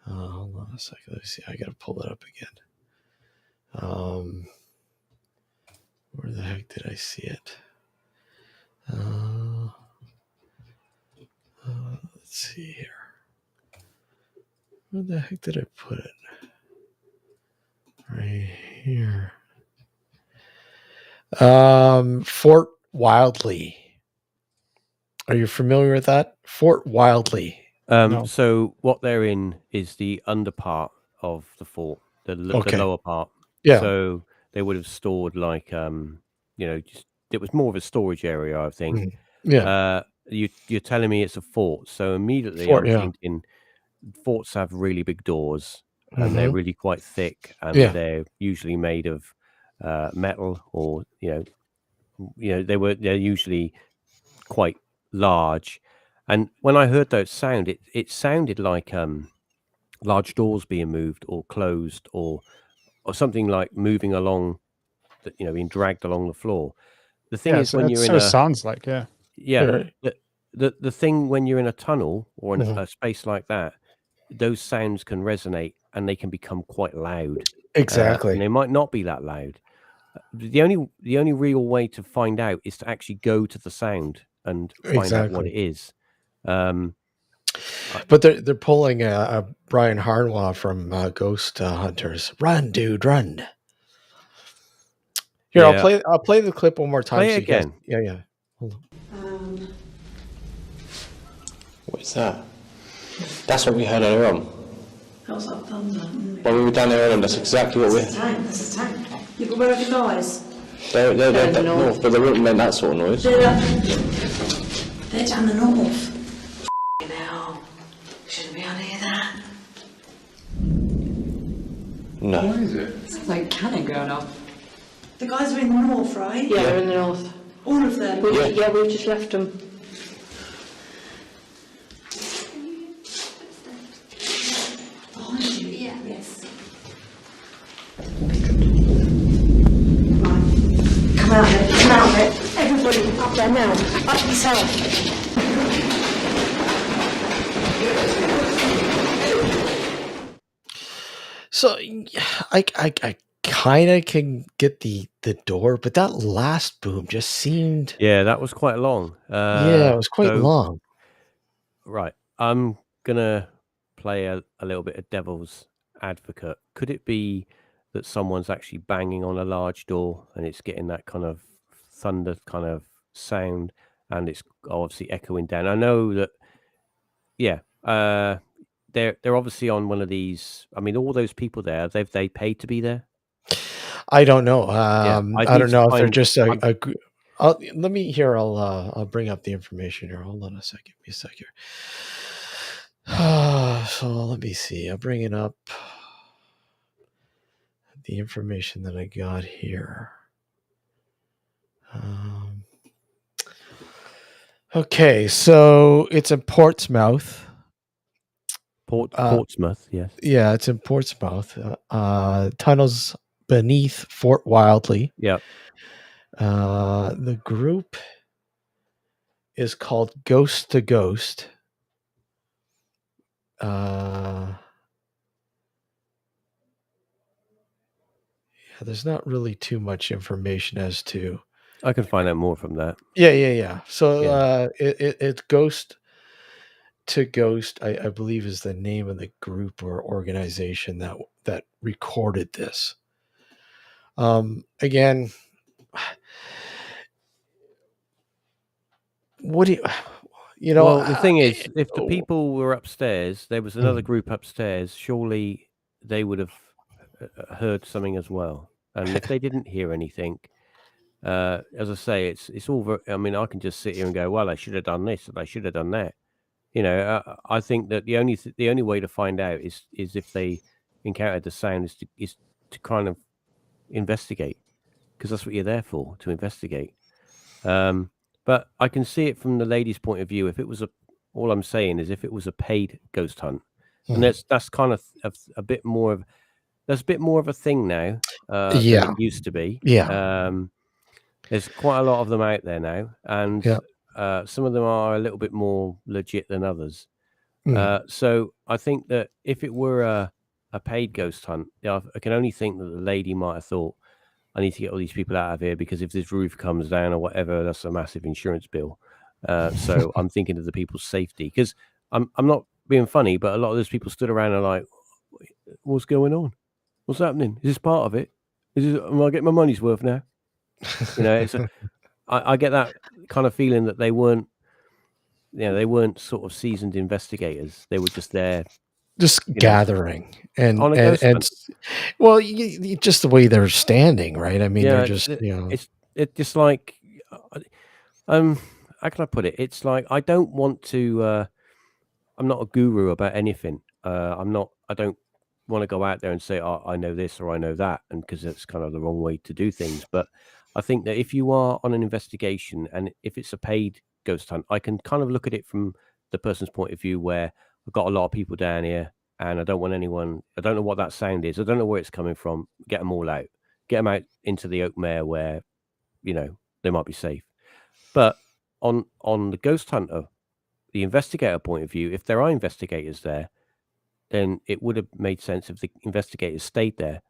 S2: Hold on a second. Let me see. I gotta pull it up again. Where the heck did I see it? Let's see here. Where the heck did I put it? Right here. Fort Wildly. Are you familiar with that? Fort Wildly.
S3: No.
S4: So what they're in is the under part of the fort, the
S2: Okay.
S4: lower part.
S2: Yeah.
S4: So they would have stored just it was more of a storage area, I think.
S2: Mhm. Yeah.
S4: You're telling me it's a fort, so immediately
S2: Fort,
S4: I'm
S2: yeah.
S4: thinking forts have really big doors and they're
S2: Mhm.
S4: really quite thick, and
S2: Yeah.
S4: they're usually made of metal, or they're usually quite large. And when I heard that sound, it sounded like large doors being moved or closed, or something like moving along, being dragged along the floor. The thing
S3: Yeah,
S4: is,
S3: so
S4: when
S3: that's
S4: you're in
S3: what it
S4: a
S3: sounds like, yeah.
S4: yeah, the thing when you're in a tunnel or in
S2: Mhm.
S4: a space like that, those sounds can resonate and they can become quite loud.
S2: Exactly.
S4: And they might not be that loud. The only real way to find out is to actually go to the sound and find out what
S2: Exactly.
S4: it is.
S2: But they're pulling a Brian Harnwell from Ghost Hunters. Run, dude, run! Here,
S4: Yeah.
S2: I'll play the clip one more time.
S4: Play it
S2: so you guys-
S4: again.
S2: Yeah.
S5: What is that? That's what we heard earlier on.
S6: That was like thunder.
S5: When we were down there earlier, that's exactly what we
S6: That's a tank. That's a tank. Yeah, but where are the guys?
S5: They're
S8: in the
S5: north, but they wouldn't make that sort of noise.
S6: They're down the north. Now, shouldn't be able to hear that.
S5: No.
S7: What is it? It's like cannon going off.
S6: The guys are in the north, right?
S8: Yeah, they're in the north.
S6: All of them?
S5: Yeah.
S8: We've just left them.
S6: Behind you? Yeah. Yes. Right. Come out of it. Come out of it.
S8: Everybody up there now. Up yourself.
S2: So I kind of can get the door, but that last boom just seemed
S4: Yeah, that was quite long.
S2: yeah, it was quite
S4: so-
S2: long.
S4: Right. I'm gonna play a little bit of devil's advocate. Could it be that someone's actually banging on a large door and it's getting that kind of thunder kind of sound, and it's obviously echoing down? I know that. Yeah. They're obviously on one of these. I mean, all those people there, they paid to be there.
S2: I don't know.
S4: I
S2: I
S4: need
S2: don't
S4: to
S2: know if they're
S4: find-
S2: just let me hear. I'll bring up the information here. Hold on a second. Give me a sec here. So let me see. I'll bring it up. The information that I got here. Okay, so it's in Portsmouth.
S4: Portsmouth, yes.
S2: Yeah, it's in Portsmouth. Tunnels beneath Fort Wildly.
S4: Yeah.
S2: The group is called Ghost to Ghost. there's not really too much information as to.
S4: I can find out more from that.
S2: Yeah. So
S4: Yeah.
S2: it's Ghost to Ghost, I believe, is the name of the group or organization that recorded this. Again, what do you know?
S4: Well, the thing is, if the people were upstairs, there was another
S2: Mm.
S4: group upstairs, surely they would have heard something as well. And if they didn't hear anything, as I say, it's all. I mean, I can just sit here and go, well, I should have done this and I should have done that. You know, I think that the only way to find out is if they encountered the sound is to kind of investigate, because that's what you're there for, to investigate. But I can see it from the lady's point of view. If it was all I'm saying is if it was a paid ghost hunt, and that's kind of a bit more of there's a bit more of a thing now than
S2: Yeah.
S4: it used to be.
S2: Yeah.
S4: There's quite a lot of them out there now, and
S2: Yeah.
S4: some of them are a little bit more legit than others.
S2: Mm.
S4: So I think that if it were a paid ghost hunt, I can only think that the lady might have thought, I need to get all these people out of here because if this roof comes down or whatever, that's a massive insurance bill. So I'm thinking of the people's safety, because I'm not being funny, but a lot of those people stood around and like, what's going on? What's happening? Is this part of it? Am I getting my money's worth now? You know, I get that kind of feeling that they weren't, they weren't sort of seasoned investigators. They were just there,
S2: just gathering and
S4: on a ghost hunt.
S2: Well, just the way they're standing, right? I mean, they're just
S4: it's just like, how can I put it? It's like I don't want to. I'm not a guru about anything. I don't want to go out there and say, oh, I know this or I know that, and because that's kind of the wrong way to do things. But I think that if you are on an investigation and if it's a paid ghost hunt, I can kind of look at it from the person's point of view where I've got a lot of people down here and I don't want anyone, I don't know what that sound is. I don't know where it's coming from. Get them all out, get them out into the open air where, they might be safe. But on the ghost hunter, the investigator point of view, if there are investigators there, then it would have made sense if the investigators stayed there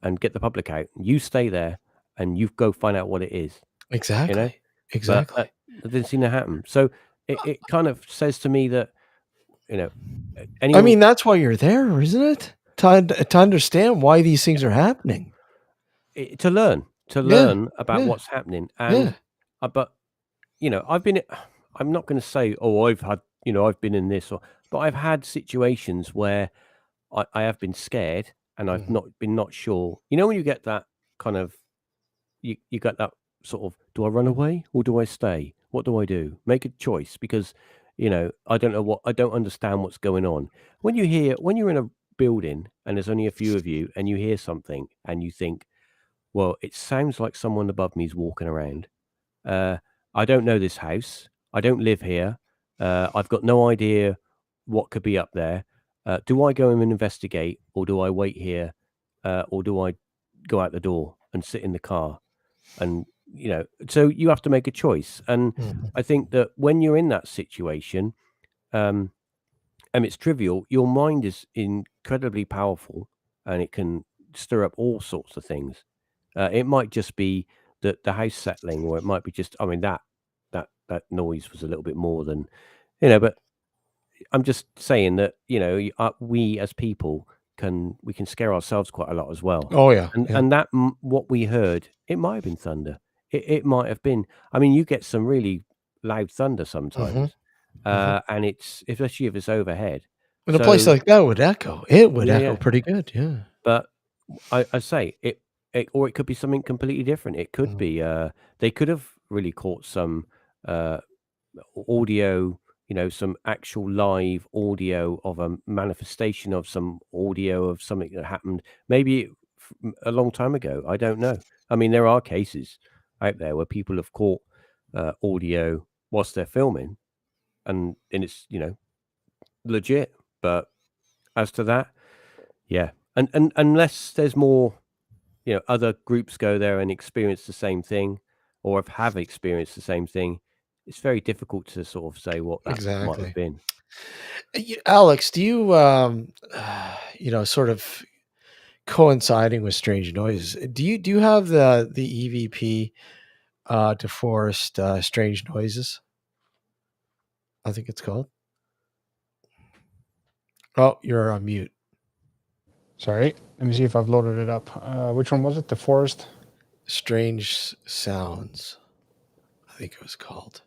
S4: and get the public out. You stay there and you go find out what it is.
S2: Exactly.
S4: But that didn't seem to happen. So it kind of says to me that,
S2: I mean, that's why you're there, isn't it? To understand why these things are happening.
S4: To learn about what's happening. And, but, I'm not going to say, oh, I've been in this, but I've had situations where I have been scared and I've not sure. When you get that kind of, you got that sort of, do I run away or do I stay? What do I do? Make a choice, because, I don't understand what's going on. When you're in a building and there's only a few of you and you hear something and you think, well, it sounds like someone above me is walking around. I don't know this house. I don't live here. I've got no idea what could be up there. Do I go and investigate, or do I wait here, or do I go out the door and sit in the car? And so you have to make a choice. And I think that when you're in that situation, and it's trivial, your mind is incredibly powerful, and it can stir up all sorts of things. It might just be the house settling, or it might be just, I mean, that noise was a little bit more than, but I'm just saying that, we as people can scare ourselves quite a lot as well.
S2: Oh yeah.
S4: And that what we heard, it might have been thunder. It might have been, I mean, you get some really loud thunder sometimes. And it's, especially if it's overhead.
S2: In a place like that would echo. It would echo pretty good. Yeah.
S4: But I say it, or it could be something completely different. It could be, they could have really caught some audio, some actual live audio of a manifestation of some audio of something that happened maybe a long time ago. I don't know. I mean, there are cases out there where people have caught audio whilst they're filming, and it's legit. But as to that, and unless there's more, other groups go there and experience the same thing, or have experienced the same thing, it's very difficult to sort of say what that might have been.
S2: Alex, do you, sort of coinciding with strange noises. Do you have the EVP DeForest strange noises? I think it's called. Oh, you're on mute.
S3: Sorry. Let me see if I've loaded it up. Which one was it? The Forest?
S2: Strange Sounds, I think it was called.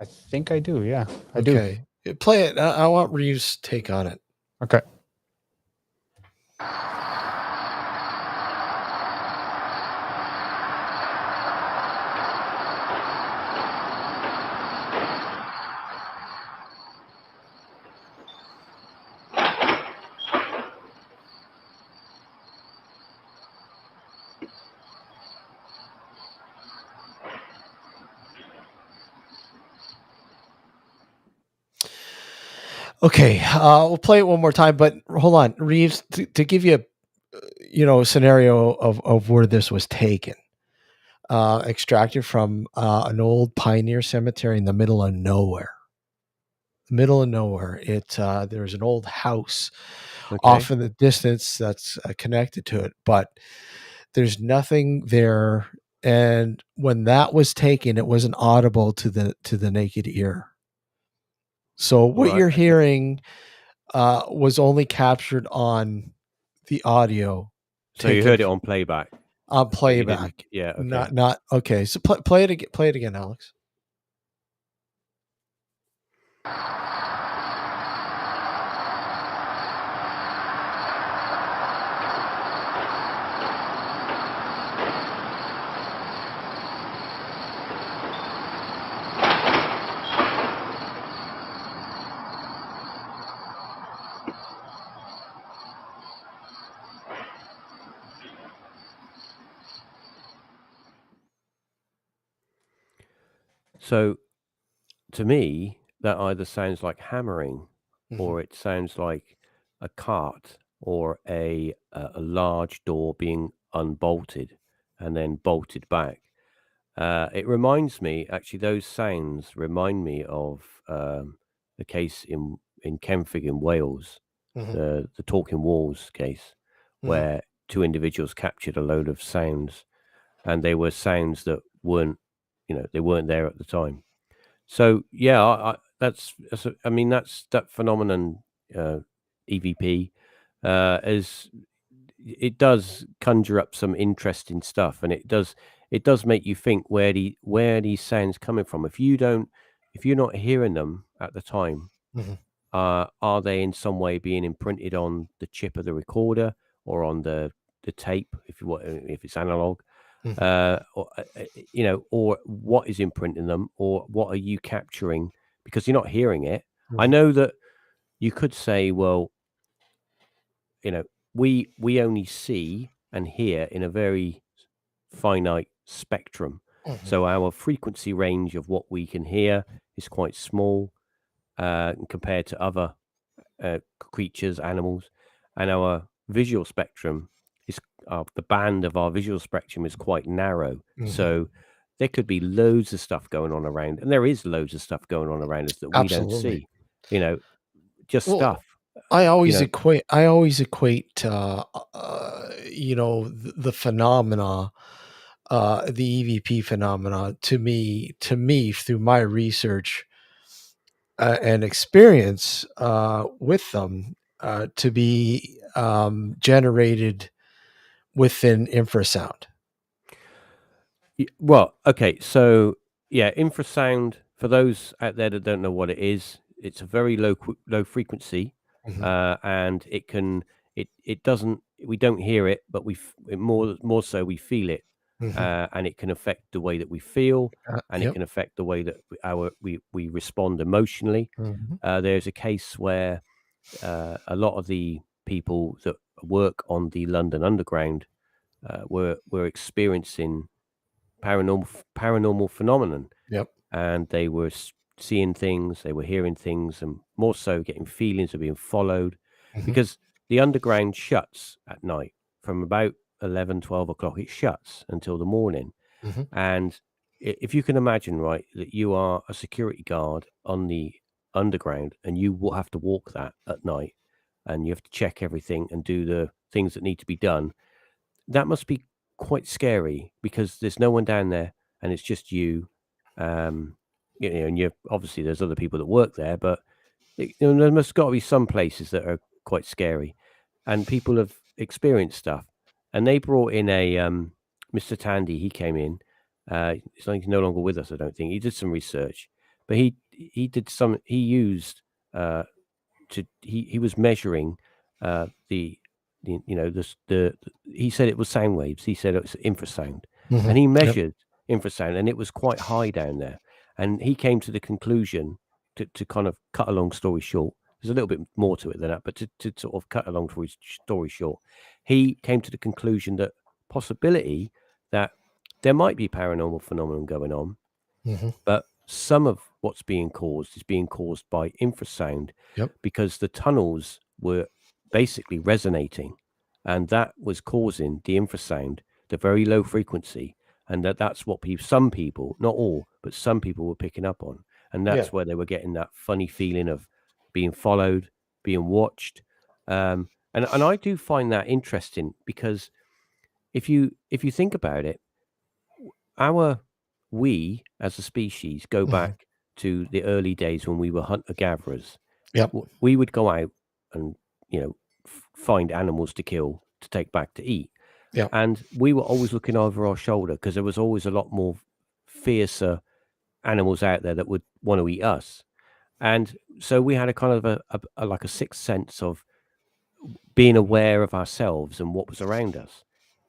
S3: I think I do. Yeah, I do.
S2: Okay. Play it. I want Reeves' take on it.
S3: Okay.
S2: Okay, we'll play it one more time, but hold on, Reeves, to give you a scenario of where this was taken. Extracted from an old pioneer cemetery in the middle of nowhere. There's an old house off in the distance that's connected to it, but there's nothing there. And when that was taken, it wasn't audible to the naked ear. So what you're hearing was only captured on the audio.
S4: So you heard it on playback.
S2: On playback.
S4: Yeah. Okay.
S2: Not okay. So play it again. Play it again, Alex.
S4: So, to me, that either sounds like hammering, or it sounds like a cart or a large door being unbolted and then bolted back. It reminds me, actually, those sounds remind me of the case in Kenfig in Wales, the Talking Walls case, where two individuals captured a load of sounds, and they were sounds that weren't there at the time. So yeah, that's that phenomenon, EVP, is it does conjure up some interesting stuff, and it does make you think where these sounds coming from. If you're not hearing them at the time, are they in some way being imprinted on the chip of the recorder or on the tape, if it's analog? Or what is imprinting them, or what are you capturing because you're not hearing it? I know that you could say, well, we only see and hear in a very finite spectrum, so our frequency range of what we can hear is quite small compared to other creatures, animals, and our visual spectrum is the band of our visual spectrum is quite narrow. So there could be loads of stuff going on around, and there is loads of stuff going on around us that we don't see. Stuff.
S2: I always equate the phenomena, the EVP phenomena, to me through my research and experience with them, to be generated within infrasound.
S4: Well, okay, so yeah, infrasound, for those out there that don't know what it is, it's a very low frequency, and it doesn't, we don't hear it, but more so we feel it, and it can affect the way that we feel, and it can affect the way that we respond emotionally. There's a case where a lot of the people that work on the London Underground were experiencing paranormal phenomenon. And they were seeing things, they were hearing things, and more so getting feelings of being followed, because the underground shuts at night from about 11-12 o'clock. It shuts until the morning. And if you can imagine, right, that you are a security guard on the underground, and you will have to walk that at night, and you have to check everything and do the things that need to be done. That must be quite scary because there's no one down there, and it's just you. And you obviously there's other people that work there, but there must got to be some places that are quite scary, and people have experienced stuff. And they brought in a Mr. Tandy. He came in. He's no longer with us, I don't think. He did some research, but he used he was measuring he said it was sound waves. He said it was infrasound, and he measured infrasound, and it was quite high down there. And he came to the conclusion, to kind of cut a long story short, there's a little bit more to it than that, but to sort of cut a long story short, he came to the conclusion that possibility that there might be paranormal phenomenon going on, but some of what's being caused is being caused by infrasound, because the tunnels were basically resonating, and that was causing the infrasound, the very low frequency, and that's what some people, not all, but some people were picking up on, and that's where they were getting that funny feeling of being followed, being watched, and I do find that interesting, because if you think about it, we as a species go back to the early days when we were hunter-gatherers. We would go out and find animals to kill to take back to eat. And we were always looking over our shoulder because there was always a lot more fiercer animals out there that would want to eat us. And so we had a kind of a like a sixth sense of being aware of ourselves and what was around us.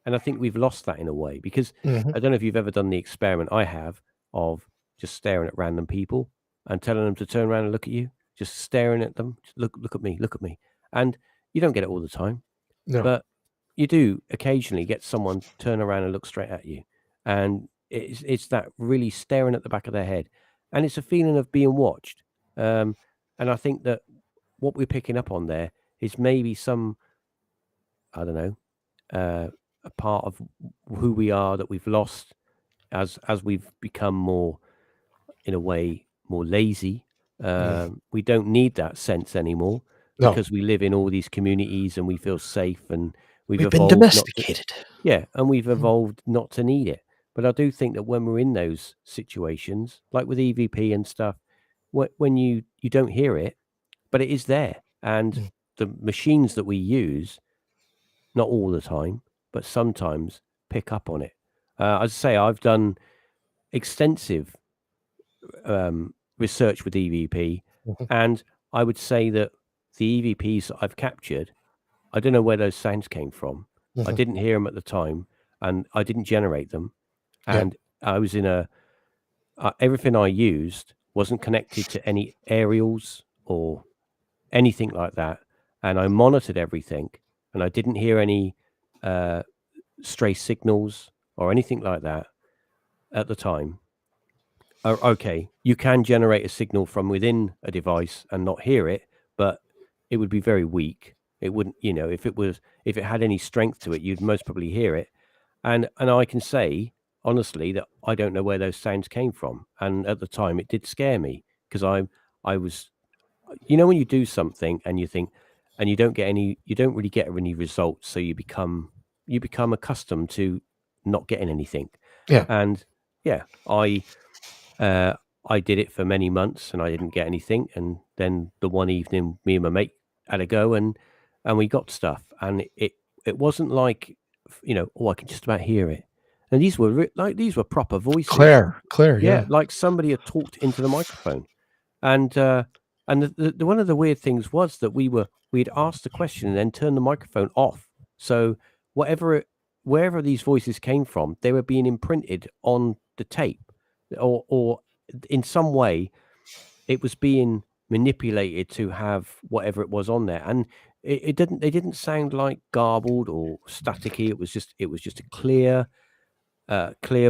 S4: And I think we've lost that in a way, because I don't know if you've ever done the experiment I have of just staring at random people and telling them to turn around and look at you, just staring at them. Just look at me, look at me. And you don't get it all the time, but you do occasionally get someone turn around and look straight at you. And it's that really staring at the back of their head. And it's a feeling of being watched. And I think that what we're picking up on there is maybe some, I don't know, a part of who we are that we've lost as we've become more, in a way, more lazy. We don't need that sense anymore, because we live in all these communities and we feel safe, and we've
S2: been
S4: evolved
S2: domesticated.
S4: and we've evolved not to need it. But I do think that when we're in those situations, like with EVP and stuff, when you don't hear it, but it is there, and the machines that we use, not all the time, but sometimes pick up on it. As I say, I've done extensive research with EVP, and I would say that the EVPs that I've captured, I don't know where those sounds came from. I didn't hear them at the time, and I didn't generate them. And I was in everything I used wasn't connected to any aerials or anything like that. And I monitored everything, and I didn't hear any stray signals or anything like that at the time. Okay, you can generate a signal from within a device and not hear it, but it would be very weak. It wouldn't, if it had any strength to it, you'd most probably hear it. And I can say honestly that I don't know where those sounds came from. And at the time it did scare me, because I was, when you do something and you think, and you don't really get any results, so you become accustomed to not getting anything. And I did it for many months and I didn't get anything. And then the one evening, me and my mate had a go, and we got stuff. And it wasn't like, I can just about hear it. And these were proper voices,
S2: clear,
S4: like somebody had talked into the microphone. And the one of the weird things was that we'd asked the question and then turned the microphone off. So wherever these voices came from, they were being imprinted on the tape, or in some way it was being manipulated to have whatever it was on there. And they didn't sound like garbled or staticky. It was just a clear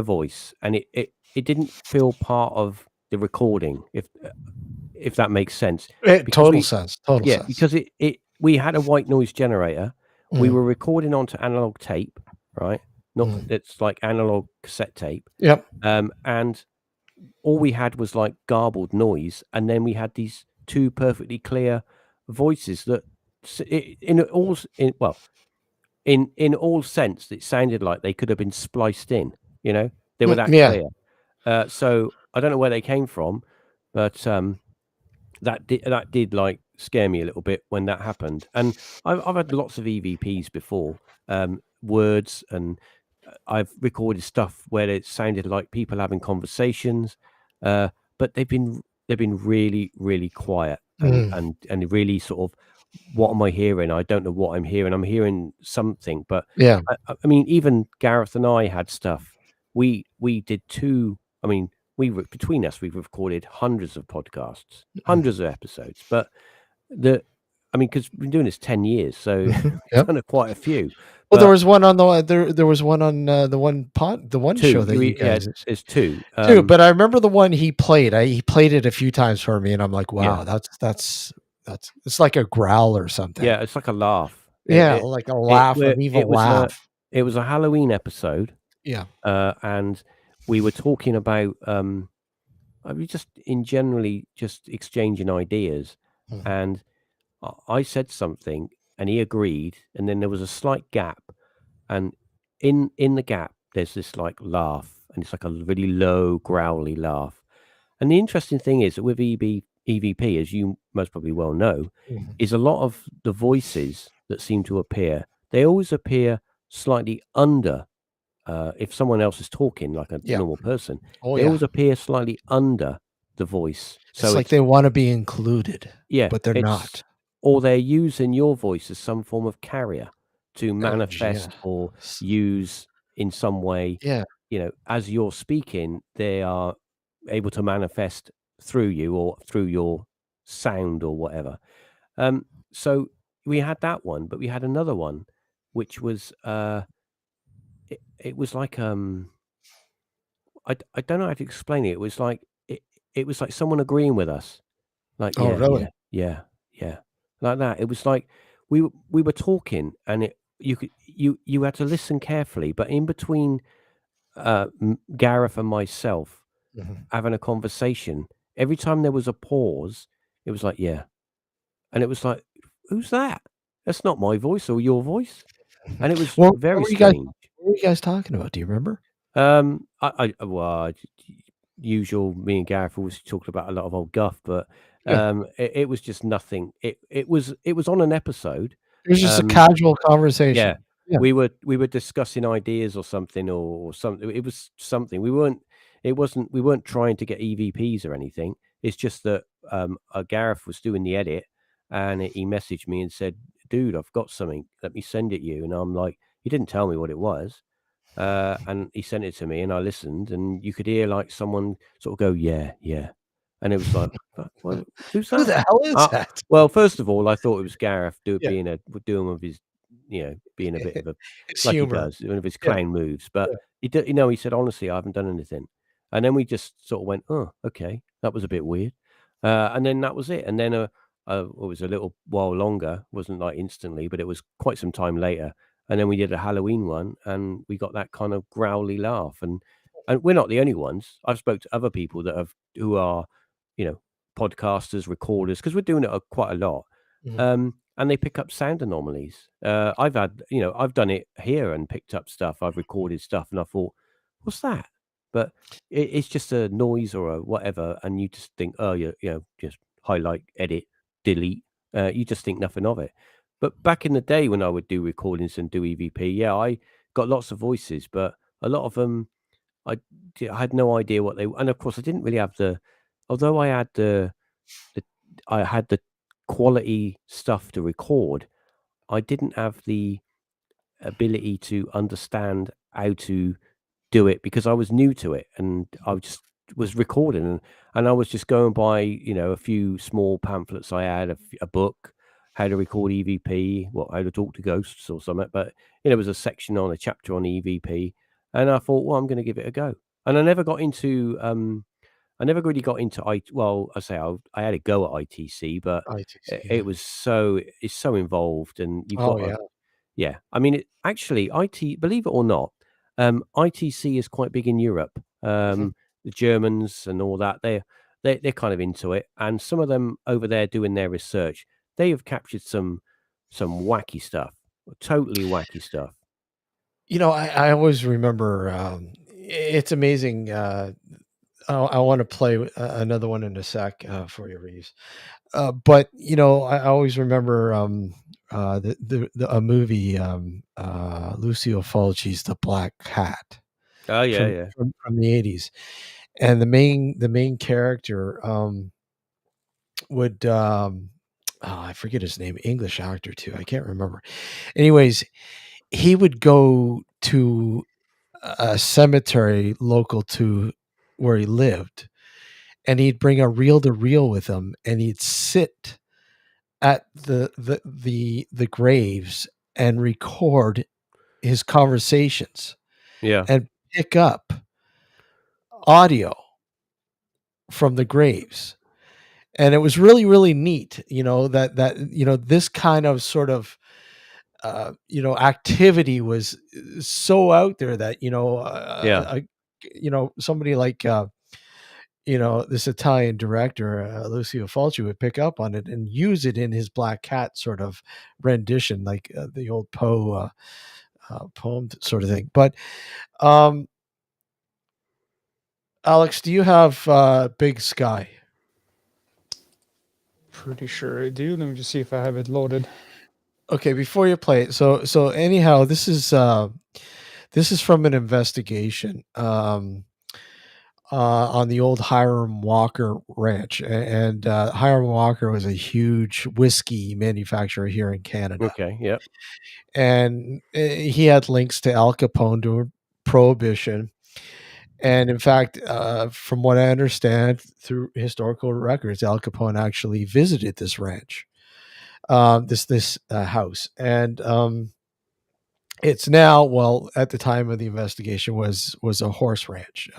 S4: voice, and it didn't feel part of the recording, if that makes sense.
S2: Total sense.
S4: Because we had a white noise generator. We were recording onto analog tape, right? It's like analog cassette tape. And all we had was like garbled noise, and then we had these two perfectly clear voices that in all sense, it sounded like they could have been spliced in. They were that
S2: Yeah.
S4: clear. So I don't know where they came from, but that did like scare me a little bit when that happened. And I've had lots of EVPs before, words, and I've recorded stuff where it sounded like people having conversations, but they've been really, really quiet and really sort of, what am I hearing? I don't know what I'm hearing. I'm hearing something, but
S2: Yeah.
S4: I mean, even Gareth and I had stuff. We did two. I mean, between us, we've recorded hundreds of podcasts, hundreds of episodes. But because we've been doing this 10 years, so
S2: Yep.
S4: done quite a few.
S2: Well, there
S4: But
S2: was one on there was one on the one
S4: two,
S2: show that you guys
S4: it's two.
S2: too. But I remember the one he played. He played it a few times for me, and I'm like, wow,
S4: Yeah.
S2: that's it's like a growl or something.
S4: Yeah, it's like a laugh.
S2: Yeah, like a laugh, an evil laugh.
S4: It was a Halloween episode.
S2: Yeah.
S4: And we were talking about we just generally just exchanging ideas, and I said something and he agreed, and then there was a slight gap, and in the gap there's this like laugh, and it's like a really low growly laugh. And the interesting thing is that with EVP, as you most probably well know, is a lot of the voices that seem to appear, they always appear slightly under. If someone else is talking like a normal person, they always appear slightly under the voice. So
S2: it's like they want to be included, but they're not.
S4: Or they're using your voice as some form of carrier to manifest or use in some way.
S2: Yeah.
S4: As you're speaking, they are able to manifest through you or through your sound or whatever. So we had that one, but we had another one, which was it was like I don't know how to explain it. It was like it was like someone agreeing with us, like
S2: really?
S4: yeah, like that. It was like we were talking, and you had to listen carefully, but in between Gareth and myself having a conversation, every time there was a pause, it was like and it was like, who's that? That's not my voice or your voice, and it was very strange.
S2: What were you guys talking about? Do you remember?
S4: Usual. Me and Gareth always talked about a lot of old guff, but it was just nothing. It was on an episode.
S2: It was just a casual conversation.
S4: Yeah. We were discussing ideas or something or something. It was something. We weren't trying to get EVPs or anything. It's just that Gareth was doing the edit, and he messaged me and said, "Dude, I've got something. Let me send it you." And I'm like, he didn't tell me what it was. And he sent it to me, and I listened, and you could hear like someone sort of go, yeah. And it was like, who's that?
S2: Who the hell is that?
S4: Well, first of all, I thought it was Gareth doing with his, being a bit of a,
S2: It's
S4: like
S2: humor.
S4: he does, one of his clown moves. But he said, honestly, I haven't done anything. And then we just sort of went, oh, okay, that was a bit weird. And then that was it. And then it was a little while longer, wasn't like instantly, but it was quite some time later. And then we did a Halloween one, and we got that kind of growly laugh. And we're not the only ones. I've spoke to other people who are, podcasters, recorders, because we're doing it quite a lot. And they pick up sound anomalies. I've done it here and picked up stuff. I've recorded stuff, and I thought, what's that? But it's just a noise or a whatever, and you just think, oh, just highlight, edit, delete. You just think nothing of it. But back in the day when I would do recordings and do EVP, I got lots of voices, but a lot of them, I had no idea what they were. And of course, I didn't really have although I had the quality stuff to record, I didn't have the ability to understand how to do it because I was new to it, and I just was recording, and I was just going by, a few small pamphlets I had, a book, how to record EVP, how to talk to ghosts or something. But there was a section on a chapter on EVP, and I thought, well, I'm going to give it a go. And I never got into, I never really got into I had a go at ITC, but it's so involved, and you've got I mean, IT, believe it or not, ITC is quite big in Europe. The Germans and all that, they're kind of into it, and some of them over there doing their research, they have captured some wacky stuff, totally wacky stuff.
S2: I always remember. It's amazing. I want to play another one in a sec for you, Reeves. But I always remember a movie, Lucio Fulci's The Black Cat
S4: Oh yeah,
S2: from
S4: yeah.
S2: from the 80s, and the main character would I forget his name, English actor too. I can't remember. Anyways, he would go to a cemetery local to where he lived, and he'd bring a reel to reel with him, and he'd sit at the graves and record his conversations
S4: Yeah.
S2: and pick up audio from the graves. And it was really, really neat, that this kind of sort of activity was so out there that
S4: Yeah.
S2: somebody like this Italian director, Lucio Fulci, would pick up on it and use it in his Black Cat sort of rendition, like the old Poe poem sort of thing. But Alex, do you have Big Sky?
S3: Pretty sure I do. Let me just see if I have it loaded.
S2: Okay, before you play it, so anyhow, this is from an investigation on the old Hiram Walker Ranch, and Hiram Walker was a huge whiskey manufacturer here in Canada.
S4: Okay. Yeah.
S2: And he had links to Al Capone during Prohibition. And in fact, from what I understand through historical records, Al Capone actually visited this ranch, this house, and it's now, well, at the time of the investigation, was a horse ranch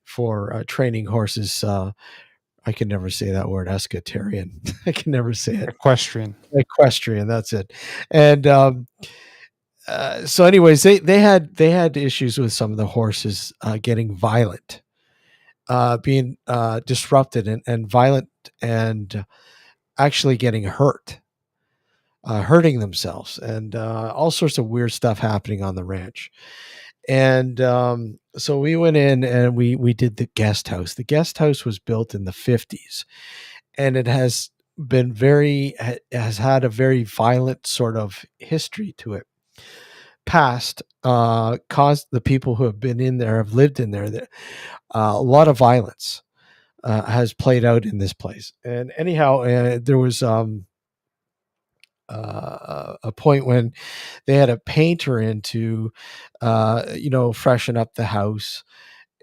S2: for training horses. I can never say that word, escatarian. I can never say it. Equestrian. That's it. And so anyways, they had issues with some of the horses getting violent, being disrupted and violent, and actually getting hurt, hurting themselves, and all sorts of weird stuff happening on the ranch. And so we went in and we did the guest house. The guest house was built in the 50s, and it has had a very violent sort of history to it. Past caused the people who have been in there, have lived in there, that a lot of violence has played out in this place. And anyhow, there was a point when they had a painter in to freshen up the house,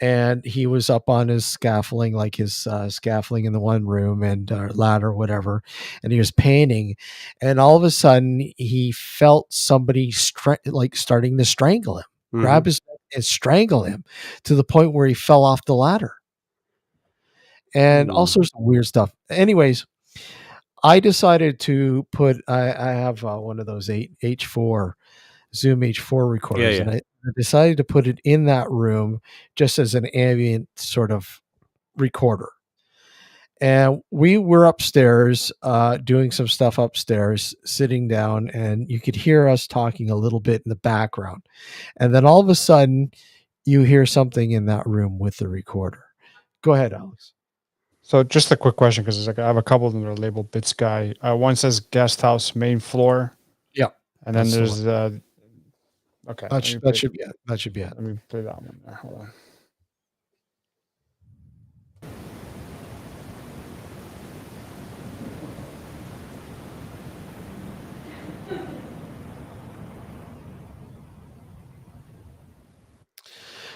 S2: and he was up on his scaffolding, like his scaffolding in the one room, and ladder, whatever, and he was painting, and all of a sudden he felt somebody starting to strangle him, grab his neck and strangle him, to the point where he fell off the ladder, and all sorts of weird stuff. Anyways, I decided to put, I have one of those H4 Zoom H4 recorders,
S4: Yeah.
S2: and I decided to put it in that room just as an ambient sort of recorder. And we were upstairs doing some stuff upstairs, sitting down, and you could hear us talking a little bit in the background. And then all of a sudden, you hear something in that room with the recorder. Go ahead, Alex.
S3: So just a quick question, because I have a couple of them that are labeled Bit Sky. One says guest house main floor.
S2: Yeah.
S3: And then there's okay.
S2: That should be it. That should be it.
S3: Let me play that one there. Hold on.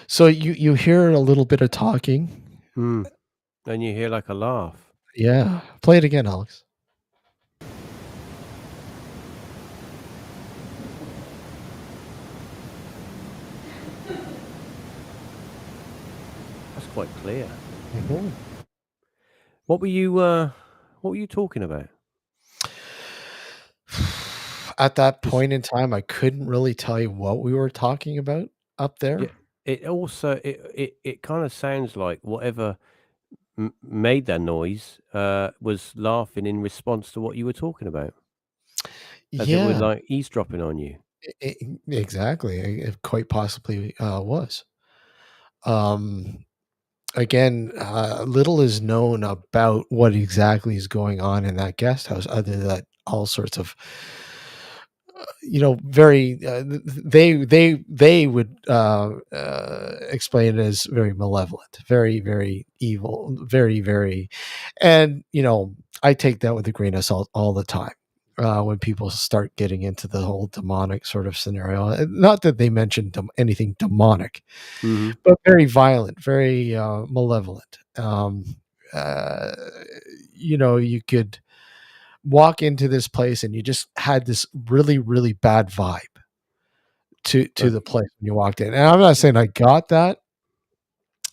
S2: So you hear a little bit of talking.
S4: And you hear like a laugh.
S2: Yeah. Play it again, Alex.
S4: That's quite clear.
S2: Mm-hmm.
S4: What were you talking about?
S2: At that point in time, I couldn't really tell you what we were talking about up there.
S4: Yeah, it also it kind of sounds like whatever made that noise was laughing in response to what you were talking about, as it was
S2: Yeah,
S4: like eavesdropping on you.
S2: exactly. It quite possibly was. Um, Again, little is known about what exactly is going on in that guest house, other than all sorts of, very. They would explain it as very malevolent, very very evil, very very, and I take that with a grain of salt all the time. When people start getting into the whole demonic sort of scenario, not that they mentioned anything demonic,
S4: Hmm.
S2: but very violent, very malevolent. Uh, you could walk into this place and you just had this really, really bad vibe to the place when you walked in. And I'm not saying I got that,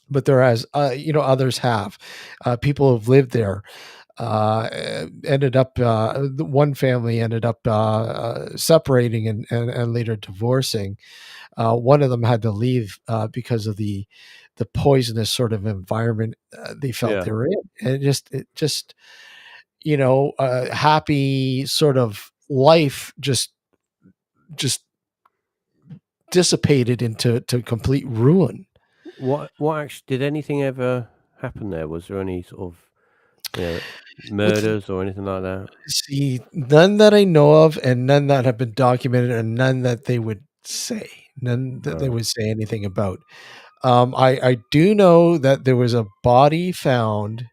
S2: but there has, others have. People have lived there. Ended up, the one family ended up separating and later divorcing. One of them had to leave because of the poisonous sort of environment they felt
S4: Yeah.
S2: they were in, and it just happy sort of life just dissipated into complete ruin.
S4: What actually did anything ever happen there? Was there any sort of
S2: With
S4: murders or anything like that?
S2: See, none that I know of, and none that have been documented, and none that they would say, none that they
S4: Right.
S2: would say anything about. I do know that there was a body found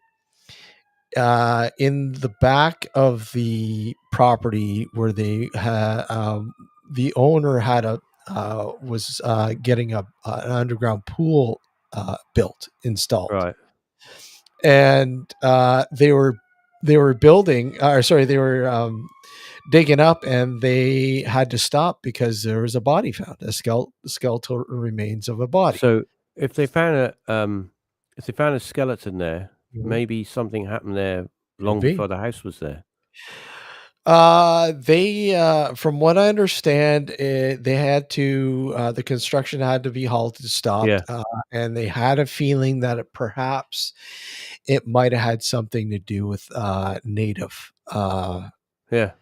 S2: in the back of the property where they had the owner had a was getting an underground pool installed,
S4: Right.
S2: and they were building, or sorry, they were digging up, and they had to stop because there was a body found, a skeletal remains of a body.
S4: So if they found a skeleton there,
S2: Mhm.
S4: maybe something happened there
S2: Could
S4: long
S2: be.
S4: before the house was there.
S2: From what I understand, they had to, the construction had to be halted, stopped,
S4: Yeah.
S2: and they had a feeling that perhaps it might have had something to do with native
S4: Yeah.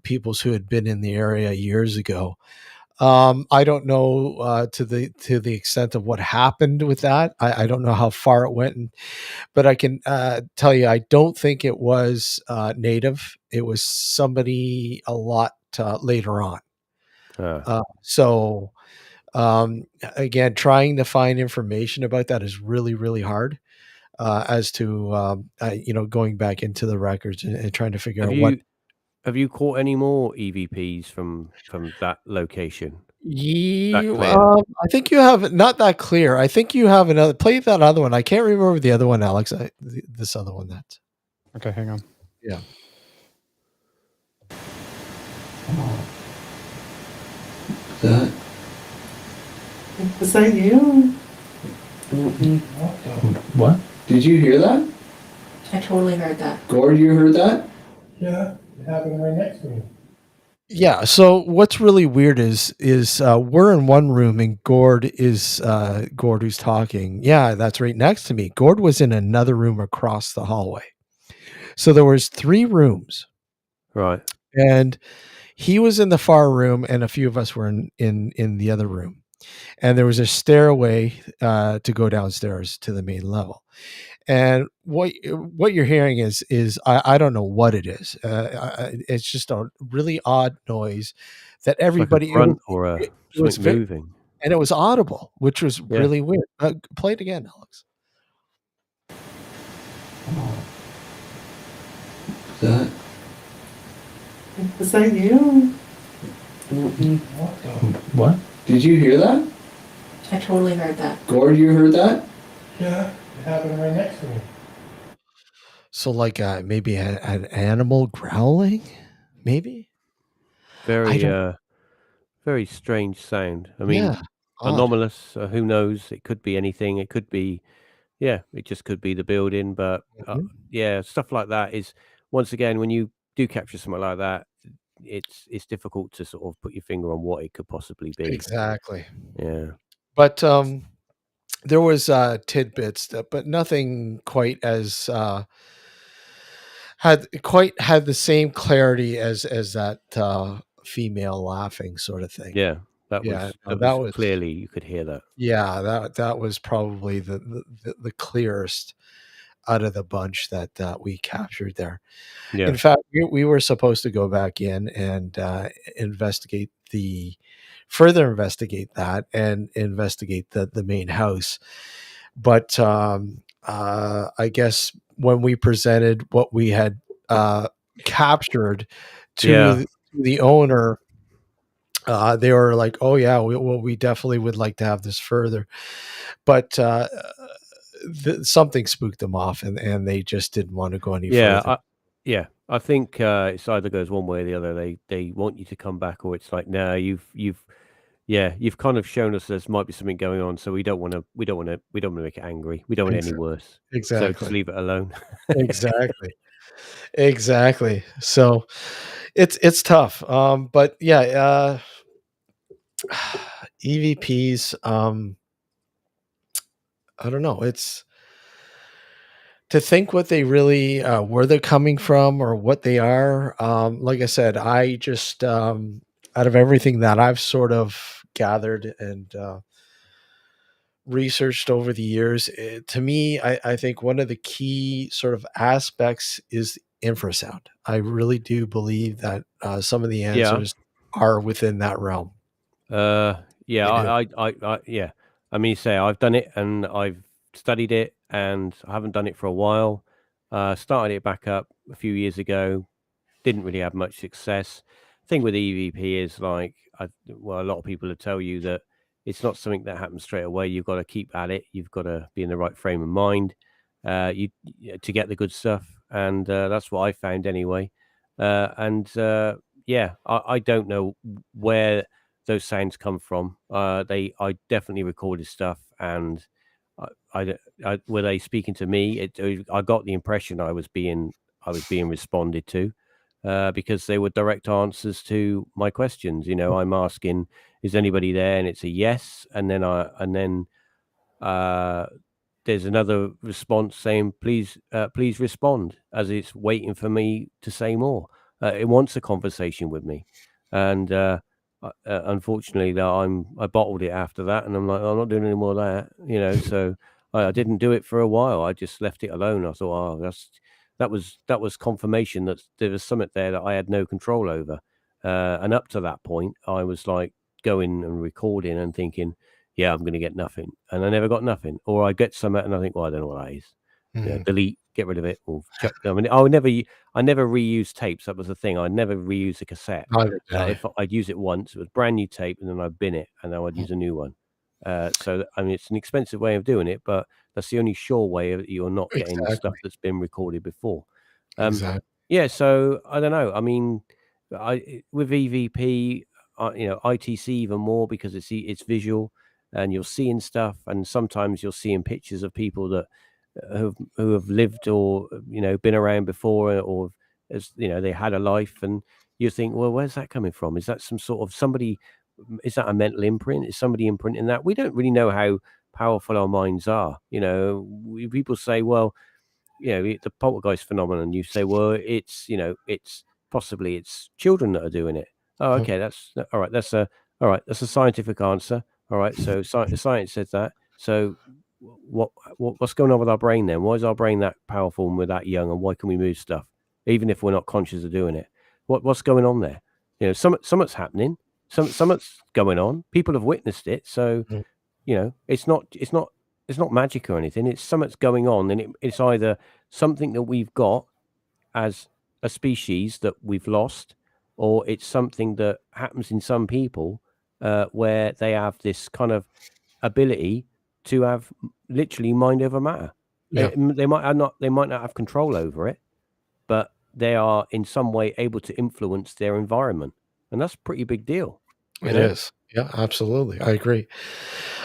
S2: peoples who had been in the area years ago. I don't know to the extent of what happened with that. I don't know how far it went, but I can tell you, I don't think it was native. It was somebody a lot later on.
S4: Ah.
S2: So again, trying to find information about that is really, really hard. As to going back into the records and trying to figure
S4: Have
S2: out what.
S4: you have you caught any more EVPs from that location? That clear?
S2: I think you have not that clear. I think you have another. Play that other one. I can't remember the other one, Alex. This other one. That's
S3: Okay, hang on.
S2: yeah. That
S6: Was that you?
S2: what? Did you hear that?
S7: I totally heard that.
S2: Gord, you heard that?
S9: Yeah, it happened right next to me.
S2: Yeah. So what's really weird is we're in one room and Gord is Gord who's talking. Yeah, that's right next to me. Gord was in another room across the hallway. So there was 3 rooms,
S4: Right.
S2: and he was in the far room, and a few of us were in the other room. And there was a stairway to go downstairs to the main level. And what you're hearing is I don't know what it is. It's just a really odd noise that
S4: It's like a
S2: everybody.
S4: grunt or
S2: It was
S4: something moving.
S2: and it was audible, which was
S4: Yeah.
S2: really weird. Play it again, Alex. That
S6: Was that you?
S2: what? Did you hear that?
S7: I totally heard that.
S2: Gord, you heard that?
S9: Yeah, it happened right next to me.
S2: So like maybe an animal growling, maybe. I
S4: Very
S2: don't.
S4: very strange sound. I mean,
S2: Yeah, odd.
S4: anomalous. Who knows? It could be anything. It could be, yeah. It just could be the building. But
S2: Mhm.
S4: yeah, stuff like that is, once again, when you do capture something like that, it's difficult to sort of put your finger on what it could possibly be.
S2: Exactly.
S4: Yeah.
S2: But there was tidbits, but nothing quite as had the same clarity as that female laughing sort of thing.
S4: Yeah, that
S2: Yeah,
S4: was
S2: no,
S4: that
S2: that
S4: was
S2: was
S4: clearly you could hear that.
S2: yeah, that was probably the clearest out of the bunch that we captured there. In
S4: Yeah,
S2: fact, we were supposed to go back in and further investigate that and investigate the main house. But I guess when we presented what we had captured
S4: yeah,
S2: to the owner, they were like, "Oh yeah, we definitely would like to have this further," but something spooked them off, and they just didn't want to go any
S4: yeah.
S2: further.
S4: Yeah, I think it's either goes one way or the other. They want you to come back, or it's like, no, you've kind of shown us there's might be something going on, so we don't want to make it angry. We don't want it any
S2: Exactly.
S4: worse. So just
S2: Exactly.
S4: leave it alone.
S2: Exactly. Exactly. So it's tough. But yeah, EVPs, I don't know. It's to think what they really where they're coming from or what they are. Like I said, I just out of everything that I've sort of gathered and researched over the years, to me, I think one of the key sort of aspects is infrasound. I really do believe that some of the
S4: Yeah.
S2: answers are within that realm.
S4: Yeah,
S2: I do.
S4: yeah. I mean, say I've done it and I've studied it, and I haven't done it for a while. Started it back up a few years ago. Didn't really have much success. Thing with EVP is like, well, a lot of people will tell you that it's not something that happens straight away. You've got to keep at it. You've got to be in the right frame of mind, to get the good stuff, and that's what I found anyway. And yeah, I don't know where those sounds come from. I definitely recorded stuff, and were they speaking to me? I got the impression I was being responded to, because they were direct answers to my questions. I'm asking, "Is anybody there?" and it's a yes, and then uh, there's another response saying, please respond," as it's waiting for me to say more. It wants a conversation with me, and unfortunately, that I bottled it after that, and I'm like, I'm not doing any more of that, So I didn't do it for a while. I just left it alone. I thought, oh, that was confirmation that there was something there that I had no control over, and up to that point, I was like going and recording and thinking, yeah, I'm going to get nothing, and I never got nothing, or I get something and I think, well, I don't know what that is.
S2: Mhm.
S4: Delete, get rid of it, or chuck. I mean, I never reuse tapes. That was the thing. I never reused a cassette.
S2: Neither did I.
S4: If I'd use it once, it was brand new tape, and then I'd bin it, and then I'd use a new one. I mean, it's an expensive way of doing it, but that's the only sure way of you're not getting
S2: Exactly.
S4: stuff that's been recorded before.
S2: Exactly.
S4: Yeah, so I don't know. I mean, with EVP, ITC even more because it's visual, and you're seeing stuff, and sometimes you're seeing pictures of people that who have lived, or been around before, or as they had a life, and you think, well, where's that coming from? Is that some sort of somebody? Is that a mental imprint? Is somebody imprinting that? We don't really know how powerful our minds are. People say, well, the poltergeist phenomenon. You say, well, it's possibly it's children that are doing it. Oh,
S2: Mhm.
S4: okay, that's all right. That's a scientific answer. All right, so science says that. So what's going on with our brain then? Why is our brain that powerful and we're that young, and why can we move stuff even if we're not conscious of doing it? What's going on there? Something's happening. Something's going on. People have witnessed it, so
S2: Mhm.
S4: it's not magic or anything. It's something's going on, and it's either something that we've got as a species that we've lost, or it's something that happens in some people, where they have this kind of ability to have literally mind over matter.
S2: Yeah.
S4: They might not have control over it, but they are in some way able to influence their environment, and that's a pretty big deal.
S2: It is. Yeah, absolutely. I agree.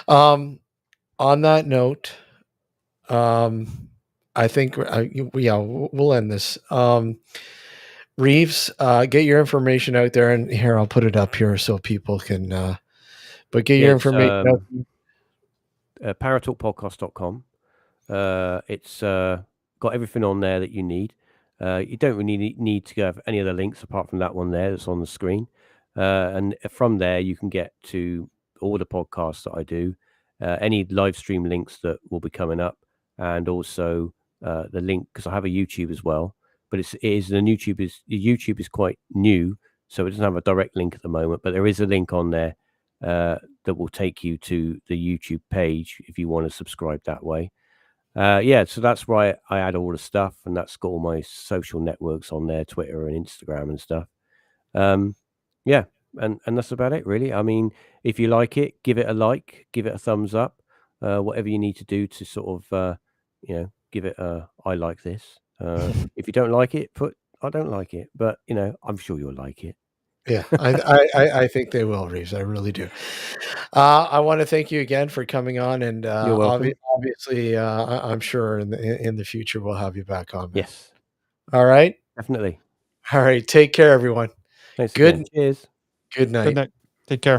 S2: On that note, I think yeah, we'll end this. Reeves, get your information out there, and here I'll put it up here so people can. But get
S4: Yeah,
S2: your
S4: it's
S2: information out.
S4: ParaTalkPodcast.com. It's got everything on there that you need. You don't really need to go have any other links apart from that one there that's on the screen. And from there, you can get to all the podcasts that I do, any live stream links that will be coming up, and also the link, because I have a YouTube as well. But the YouTube is quite new, so it doesn't have a direct link at the moment. But there is a link on there that will take you to the YouTube page if you want to subscribe that way. So that's why I add all the stuff, and that's got all my social networks on there, Twitter and Instagram and stuff. And that's about it, really. I mean, if you like it, give it a like, give it a thumbs up, whatever you need to do to sort of, give it a I like this. If you don't like it, put I don't like it, but I'm sure you'll like it.
S2: Yeah, I think they will, Reeves. I really do. I want to thank you again for coming on, and
S4: You're welcome.
S2: obviously, I'm sure in the future we'll have you back on. Man.
S4: Yes,
S2: All right.
S4: definitely.
S2: All right. Take care, everyone.
S4: Thanks
S2: Good.
S4: again. Cheers.
S2: Good night.
S3: Good night. Take care.